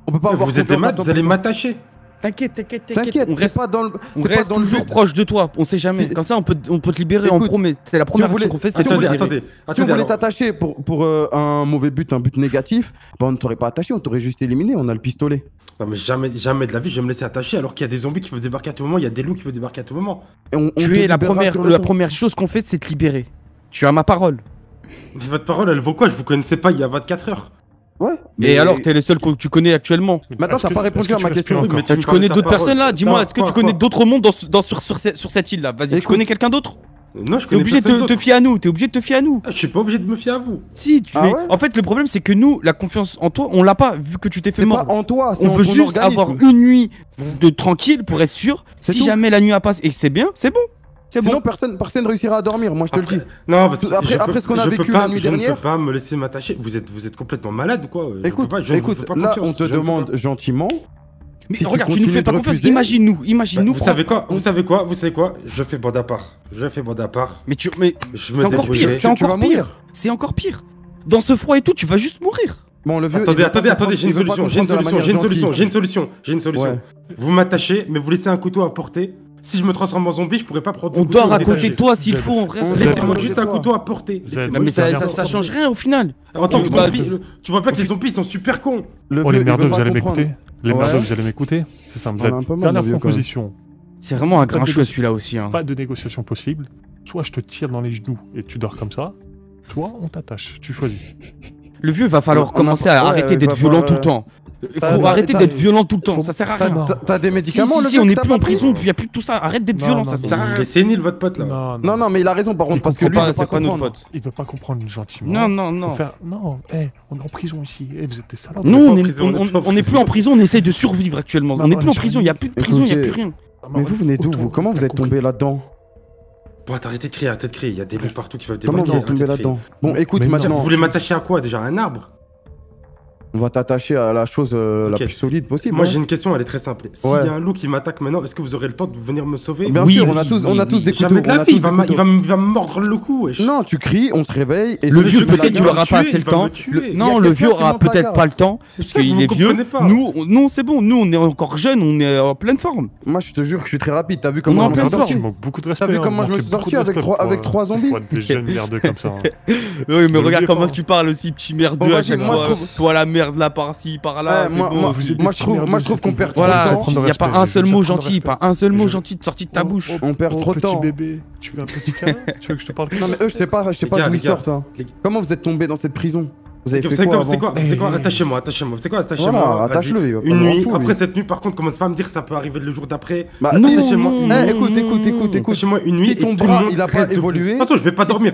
On peut pas avoir Vous êtes des confiance à maths, vous allez 100%. m'attacher. T'inquiète, t'inquiète, T'inquiète, On reste, pas dans le. on c'est pas reste dans le toujours but. proche de toi. On sait jamais. Si- Comme ça, on peut te libérer, on Écoute, promet. C'est la première on voulait- chose qu'on fait, c'est si te on voulait- libérer. attendez, Si on attendez, voulait alors. t'attacher pour un mauvais but, un but négatif, bah on ne t'aurait pas attaché, on t'aurait juste éliminé, on a le pistolet. Non mais jamais, jamais de la vie je vais me laisser attacher alors qu'il y a des zombies qui peuvent débarquer à tout moment, il y a des loups qui peuvent débarquer à tout moment. Et on te Tu es la libérera sur le la champ. première chose qu'on fait, c'est te libérer. Tu as ma parole. Mais votre parole elle vaut quoi? Je vous connaissais pas il y a 24 heures. Ouais. Et alors, t'es le seul que tu connais actuellement. Maintenant, Est-ce t'as que- pas répondu est-ce que à tu ma respires question. encore Oui, mais Tu me connais parles de d'autres ta parole. personnes là? Dis-moi, Non, est-ce que tu quoi, connais quoi d'autres mondes sur cette île là? Vas-y, tu Écoute. connais quelqu'un d'autre? Non, je T'es connais obligé de personne te d'autre. fier à nous. T'es obligé de te fier à nous. Ah, je suis pas obligé de me fier à vous. Si, Ah mais ouais en fait, le problème c'est que nous, la confiance en toi, on l'a pas vu que tu t'es fait C'est pas mordre. en toi, c'est On en veut ton juste organisme. avoir une nuit de tranquille pour être sûr. C'est Si tout. jamais la nuit a passé et que c'est bien, c'est bon. C'est Sinon, bon. personne réussira à dormir, moi je te le Après- dis. Non, parce que Après- je après peux- ce qu'on a je peux vécu pas- la nuit je ne dernière. peux pas me laisser m'attacher. Vous êtes complètement malade ou quoi? Je Écoute, peux pas- je ne vous écoute, fais pas là confiance, on te je ne peux demande pas. gentiment Mais Si tu regarde, tu nous continues fais pas de confiance. refuser- Imagine-nous. Vous savez quoi? Je fais bande à part. Mais Je me c'est encore débrouillerai. pire, c'est Tu vas encore mourir. pire. C'est encore pire. Dans ce froid et tout, tu vas juste mourir. Bon, le vieux. Attendez, il va pas attendez, j'ai une comprendre- il va pas solution, comprendre de la manière gentille. j'ai une solution. Ouais. Vous m'attachez, mais vous laissez un couteau à portée. Si je me transforme en zombie, je pourrais pas prendre On le couteau. dort et à me côté de détacher. toi s'il Zed. faut, on reste. On Laissez-moi Zed. juste un couteau à portée. Zed. Non, mais ça change rien au final. En tant que Tu vas- zombie, tu vois pas que les zombies ils sont super cons. Le Oh, vieux, les il merdeux, veut vous pas allez comprendre. m'écouter. Les Ouais. merdeux, vous allez m'écouter. C'est simple. On a Zed. un peu mal, Dernière le vieux, quand même. proposition. C'est vraiment un Pas de grincheux celui-là aussi. Hein. Pas de négociation possible. Soit je te tire dans les genoux et tu dors comme ça. Soit on t'attache. Tu choisis. Le vieux va falloir On a commencer pas- à ouais, arrêter il d'être va violent falloir, tout le temps. Il t'as- faut arrêter t'as- d'être violent tout le temps, faut- ça sert à T'as rien. t'as des Si, médicaments, si, le si, vieux, on que n'est t'as plus pas en pris prison, puis il n'y a plus de tout ça. Arrête d'être Non, violent, non, ça non, sert à Il rien. est sénile votre pote là. Non, mais il a raison par contre, parce que C'est lui, pas- il veut c'est pas notre comprendre. pote. Il veut pas comprendre gentiment. Non, non, Faut non. faire- Non, on est en prison ici. Vous êtes des salopes. Non, pas on en est- prison, on- on est pas en on n'est plus en prison, on essaye de survivre actuellement. Non, On n'est non, plus en je- prison, il n'y a plus de prison, il n'y a Écoutez, plus rien. Mais vous venez d'où, vous? Comment vous êtes tombé là-dedans? Bon, arrêtez de crier, Il y a des loups partout qui peuvent Comment débarquer. vous êtes tombé arrêtez de crier. là-dedans? Bon, écoute, Mais non. maintenant, Vous voulez m'attacher à quoi déjà? Un arbre? on va t'attacher à la chose la Ok. plus solide possible. Moi hein. j'ai une question, elle est très simple. S'il Ouais. y a un loup qui m'attaque maintenant, est-ce que vous aurez le temps de venir me sauver? Bien Oui, sûr, oui, on a tous, oui, on a oui. tous des couteaux. Jamais de on la a vie, tous il va des me- couteaux. il va me mordre le cou, wesh. Non, tu cries, on se réveille et Le je vieux, te mets la peut-être qu'il garde. aura pas tuer, assez le il va temps. me tuer. Non, Il y a le quelqu'un vieux qui aura monte la peut-être garde. pas le temps, C'est parce ça que qu'il vous est vieux. comprenez pas. Nous, c'est bon, nous, on est encore jeunes, on est en pleine forme. Moi, je te jure que je suis très rapide. T'as vu On est comment en je me pleine suis forme. sorti? Tu manques beaucoup de respect. T'as vu hein, comment je me manquez suis beaucoup sorti de avec respect avec pour, 3 zombies? pour être des jeunes merdeux comme ça. hein. Oui, mais Ne regarde l'oubliez comment pas. tu parles aussi, petit merdeux Bon, à vas-y, chaque moi, fois. je trouve- Toi, la merde là, par-ci, par-là. Ouais, c'est moi, bon. moi, vous êtes des moi, petits je merdeux, trouve qu'on c'est perd tout. trop de Voilà, Faut temps. prendre il le n'y a pas respect, un je seul vais mot prendre le gentil, respect. pas un seul mot Je- gentil sorti de ta bouche. On perd Oh, trop de petit temps. bébé, tu veux un petit câlin? Tu veux que je te parle comme Non, ça? mais eux, je sais pas Les d'où gars, ils les gars, sortent. hein. les- Comment vous êtes tombé dans cette prison? Vous avez Vous fait savez quoi quoi, c'est avant? quoi, c'est quoi? Eh, Attachez-moi, c'est quoi, attachez-moi. Voilà, Vas-y. attache-le, il va pas Une nous nuit. rendre fous, Après lui. cette nuit, par contre, commence pas à me dire que ça peut arriver le jour d'après. Bah, Non, si, attachez-moi non, une non, nuit. écoute. Attachez-moi une nuit. Si et ton tout le bras, monde il a pas reste debout. évolué- De toute façon, je vais pas dormir.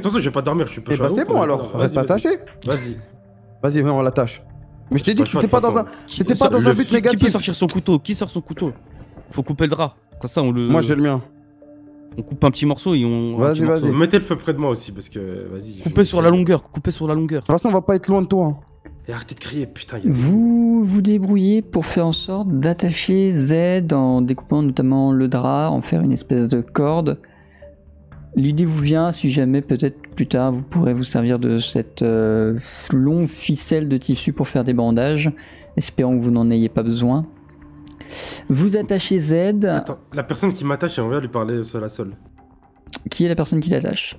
Je suis pas. Eh bah, c'est bon alors, reste attaché. Vas-y. Vas-y, viens, on l'attache. Mais je t'ai dit que Pas le t'étais pas choix, dans de un. toute T'étais pas dans un but Qui peut négatif. sortir son couteau? Qui sort son couteau? Faut couper le drap. Comme ça, on le. Moi, j'ai le mien. On coupe un petit morceau et on. Vas-y, un petit morceau. vas-y. Mettez le feu près de moi aussi parce que vas-y. Couper sur la longueur, couper sur la longueur. De toute façon, on va pas être loin de toi. hein. Et arrêtez de crier, putain. Il y a des- Vous vous débrouillez pour faire en sorte d'attacher Z en découpant notamment le drap, en faire une espèce de corde. L'idée vous vient, si jamais peut-être plus tard vous pourrez vous servir de cette longue ficelle de tissu pour faire des bandages, espérons que vous n'en ayez pas besoin. Vous attachez Z. Attends, la personne qui m'attache, j'aimerais bien lui parler seul à seul. Qui est la personne qui l'attache?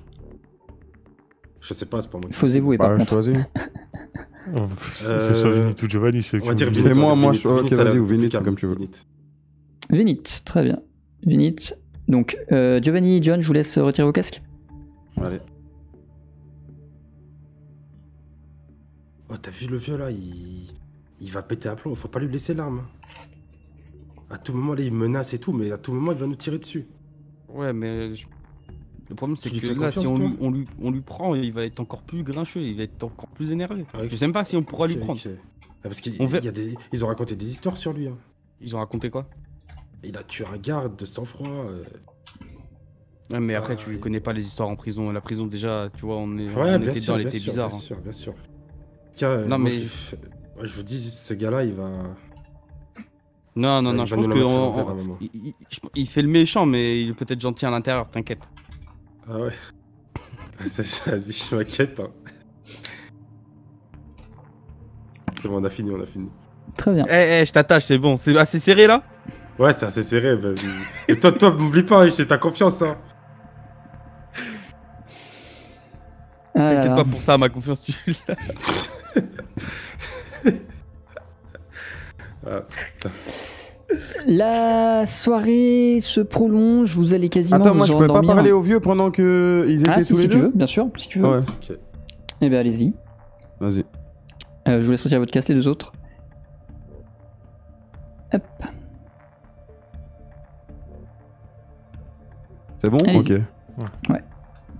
Je sais pas, c'est pas moi. Il faut se dévouer par Bah, contre. choisis. Oh, C'est soit Vinit ou Giovanni, c'est eux On qui va dire me C'est disent. moi, Vinit, ok, Vinit, ça vas-y, va, ou Vinit, plus c'est calme, comme tu veux. Vinit. Vinit, très bien. Vinit. Donc, Giovanni et John, je vous laisse retirer vos casques. Allez. Oh, t'as vu le vieux là, il va péter un plomb, faut pas lui laisser l'arme. À tout moment là, il menace et tout, mais à tout moment, il va nous tirer dessus. Ouais, mais le problème c'est Tu lui que fais là, si confiance, on lui prend, il va être encore plus grincheux, il va être encore plus énervé. Ouais. Je sais même pas si on pourra lui Ok, prendre. ok. Ah, parce qu'ils On va- ils ont raconté des histoires sur lui. Hein. Ils ont raconté quoi? Il a tué un garde de sang-froid. Ouais, mais après, tu Ouais. connais pas les histoires en prison. La prison, déjà, tu vois, on Ouais, était bien dedans, sûr, elle bien était sûr, bizarre. bien hein. sûr, bien sûr. Tiens, Non, moi, mais- je vous dis, ce gars-là, il va. Non, non, non, il je va pense nous que la mettre à l'envers à un moment. il fait le méchant, mais il est peut-être gentil à l'intérieur, t'inquiète. Ah ouais. Vas-y, je m'inquiète. Hein. C'est bon, on a fini, on a fini. Très bien. Eh, je t'attache, c'est bon. C'est assez serré là? Ouais, c'est assez serré. Bah, et toi, m'oublie pas, j'ai ta confiance. Hein. Ah là T'inquiète là. pas pour ça, ma confiance, tu Ah, La soirée se prolonge, vous allez quasiment Attends, moi, vous je pouvais pas endormir. parler aux vieux pendant que ils étaient Ah si, tous les si tu deux. veux, bien sûr, si tu veux. Ouais, Eh bien allez-y. vas-y. Je vous laisse retirer votre casque les deux autres. Hop. C'est bon? Allez-y. Ok. Ouais.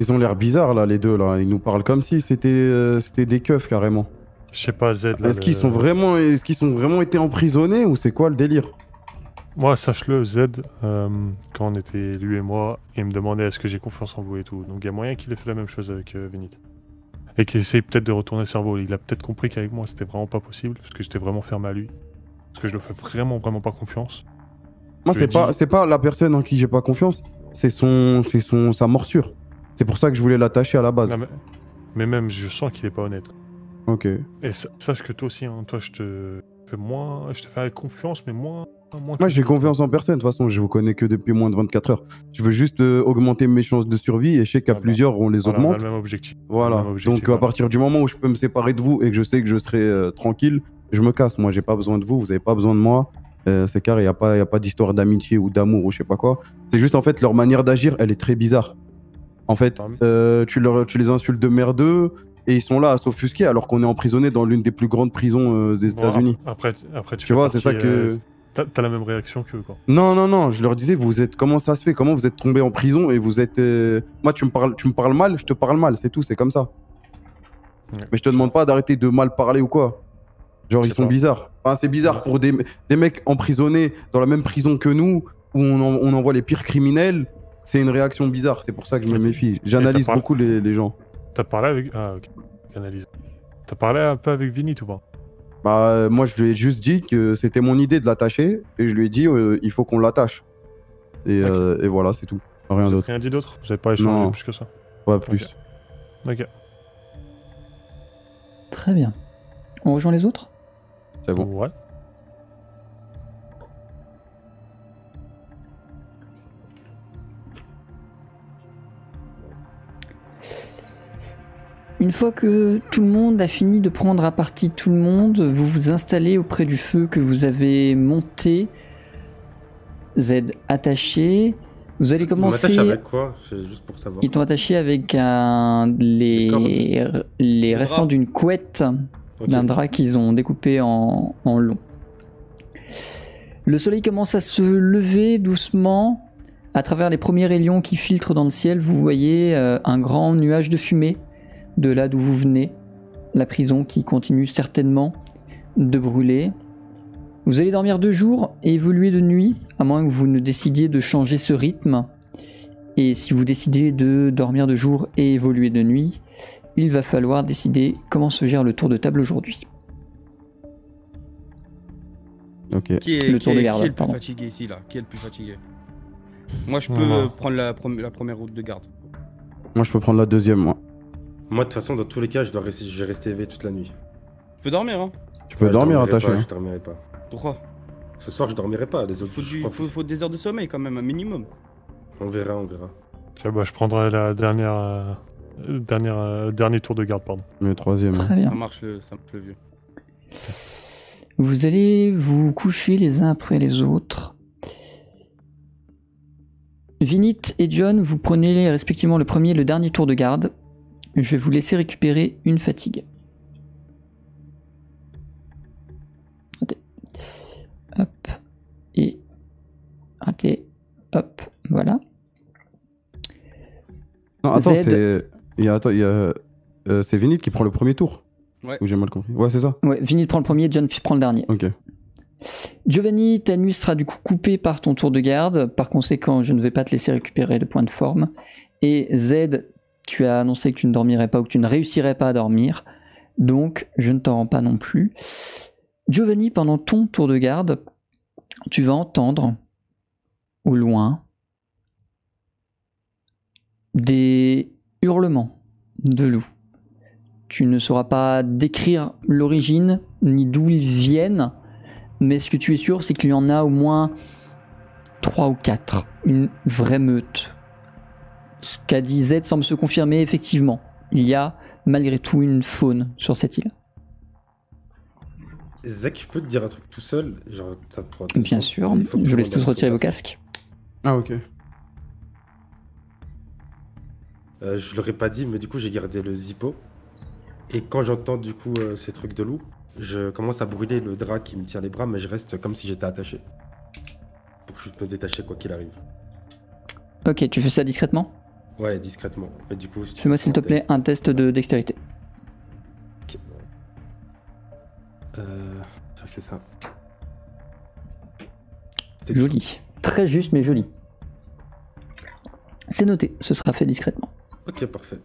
Ils ont l'air bizarres là, les deux là. Ils nous parlent comme si c'était des keufs carrément. Je sais pas, Z. là, Est-ce qu'ils sont vraiment été emprisonnés ou c'est quoi le délire? Moi, sache-le, Z, quand on était lui et moi, il me demandait est-ce que j'ai confiance en vous et tout. Donc il y a moyen qu'il ait fait la même chose avec Vinit. Et qu'il essaye peut-être de retourner le cerveau. Il a peut-être compris qu'avec moi, c'était vraiment pas possible, parce que j'étais vraiment fermé à lui. parce que je le fais vraiment pas confiance. Moi, Je lui c'est pas la personne en qui j'ai pas confiance, c'est sa morsure. C'est pour ça que je voulais l'attacher à la base. Non, mais même, je sens qu'il est pas honnête. Ok. Et sache que toi aussi, hein, toi, je te fais confiance, mais moins Moi, que j'ai d'autres. confiance en personne. De toute façon, je vous connais que depuis moins de 24 heures. Je veux juste augmenter mes chances de survie et je sais qu'à Voilà. plusieurs, on les Voilà, on a augmente. le même objectif. Voilà. Le même objectif, Donc, à voilà. partir du moment où je peux me séparer de vous et que je sais que je serai tranquille, je me casse. Moi, j'ai pas besoin de vous, vous avez pas besoin de moi. C'est carré, y a pas d'histoire d'amitié ou d'amour ou je sais pas quoi. C'est juste, en fait, leur manière d'agir, elle est très bizarre. En fait, tu les insultes de merdeux et ils sont là à s'offusquer alors qu'on est emprisonné dans l'une des plus grandes prisons des Bon, États-Unis. après, Tu vois, c'est ça que. T'as la même réaction qu'eux, quoi. Non, je leur disais, comment ça se fait? Comment vous êtes tombé en prison et vous êtes. Moi, tu me parles mal, je te parle mal, c'est tout, c'est comme ça. Ouais. Mais je te demande pas d'arrêter de mal parler ou quoi. Genre, Je ils sais sont pas. bizarres. Enfin, c'est bizarre pour des mecs emprisonnés dans la même prison que nous, où on envoie les pires criminels. C'est une réaction bizarre, c'est pour ça que je me méfie. J'analyse parlé- beaucoup les gens. T'as parlé avec... Ah, ok. Analyse. T'as parlé un peu avec Vinny ou pas? Bah, moi, je lui ai juste dit que c'était mon idée de l'attacher et je lui ai dit, il faut qu'on l'attache. Et voilà, c'est tout. Rien Vous avez d'autre. rien dit d'autre? Vous avez pas échangé Non. plus que ça? Pas plus. Ok. Très bien. On rejoint les autres? C'est bon. Ouais. Une fois que tout le monde a fini de prendre à partie tout le monde, vous vous installez auprès du feu que vous avez monté. Z attaché. Vous allez On m'attache commencer. avec quoi? C'est juste pour savoir. Ils t'ont attaché avec les restants drap. d'une couette, Ok. d'un drap qu'ils ont découpé en long. Le soleil commence à se lever doucement. À travers les premiers rayons qui filtrent dans le ciel, vous voyez un grand nuage de fumée de là d'où vous venez. La prison qui continue certainement de brûler. Vous allez dormir de jour et évoluer de nuit, à moins que vous ne décidiez de changer ce rythme. Et si vous décidez de dormir de jour et évoluer de nuit, il va falloir décider comment se gère le tour de table aujourd'hui. Ok. Qui est Le tour de garde, qui est le plus pardon. fatigué ici, là? Qui est le plus fatigué? Moi, je peux Moi. prendre la première route de garde. Moi, je peux prendre la deuxième, moi. Moi, de toute façon, dans tous les cas, je vais rester éveillé toute la nuit. Tu peux dormir, hein? Tu peux Ouais, je dormir dormirai attaché. pas, hein. Je dormirai pas. Pourquoi? Ce soir, je dormirai pas. Les autres, je crois que- Faut des heures de sommeil quand même, un minimum. On verra, on verra. Ok, bah, je prendrai la dernier tour de garde, pardon. Mais troisième. hein. Très bien. Ça marche le vieux. Vous allez vous coucher les uns après les autres. Vinit et John, vous prenez respectivement le premier et le dernier tour de garde. Je vais vous laisser récupérer une fatigue. Raté. Hop. Et raté. Hop. Voilà. Non, attends, Z. c'est Vinit qui prend le premier tour. Ouais. Ou j'ai mal compris. Ouais, c'est ça. Ouais, Vinit prend le premier, John prend le dernier. Ok. Giovanni, ta nuit sera du coup coupée par ton tour de garde. Par conséquent, je ne vais pas te laisser récupérer de points de forme. Et Z, tu as annoncé que tu ne dormirais pas ou que tu ne réussirais pas à dormir. Donc, je ne t'en rends pas non plus. Giovanni, pendant ton tour de garde, tu vas entendre au loin des hurlements de loups. Tu ne sauras pas décrire l'origine ni d'où ils viennent. Mais ce que tu es sûr, c'est qu'il y en a au moins 3 ou 4. Une vraie meute. Ce qu'a dit Z semble se confirmer effectivement. Il y a malgré tout une faune sur cette île. Zach, je peux te dire un truc tout seul? Genre, ça te prend. Bien sûr. Il faut que Je tu vous laisse rentres tous dans ton retirer vos casque. casques. Ah, ok. Je l'aurais pas dit, mais du coup, j'ai gardé le zippo. Et quand j'entends du coup ces trucs de loup, je commence à brûler le drap qui me tient les bras, mais je reste comme si j'étais attaché. Pour que je puisse me détacher quoi qu'il arrive. Ok, tu fais ça discrètement. Ouais, discrètement. Mais du coup, si tu Fais-moi fais s'il te plaît test. un test de dextérité. Je crois que c'est ça. C'était Joli. Très juste mais joli. C'est noté, ce sera fait discrètement. Ok, parfait.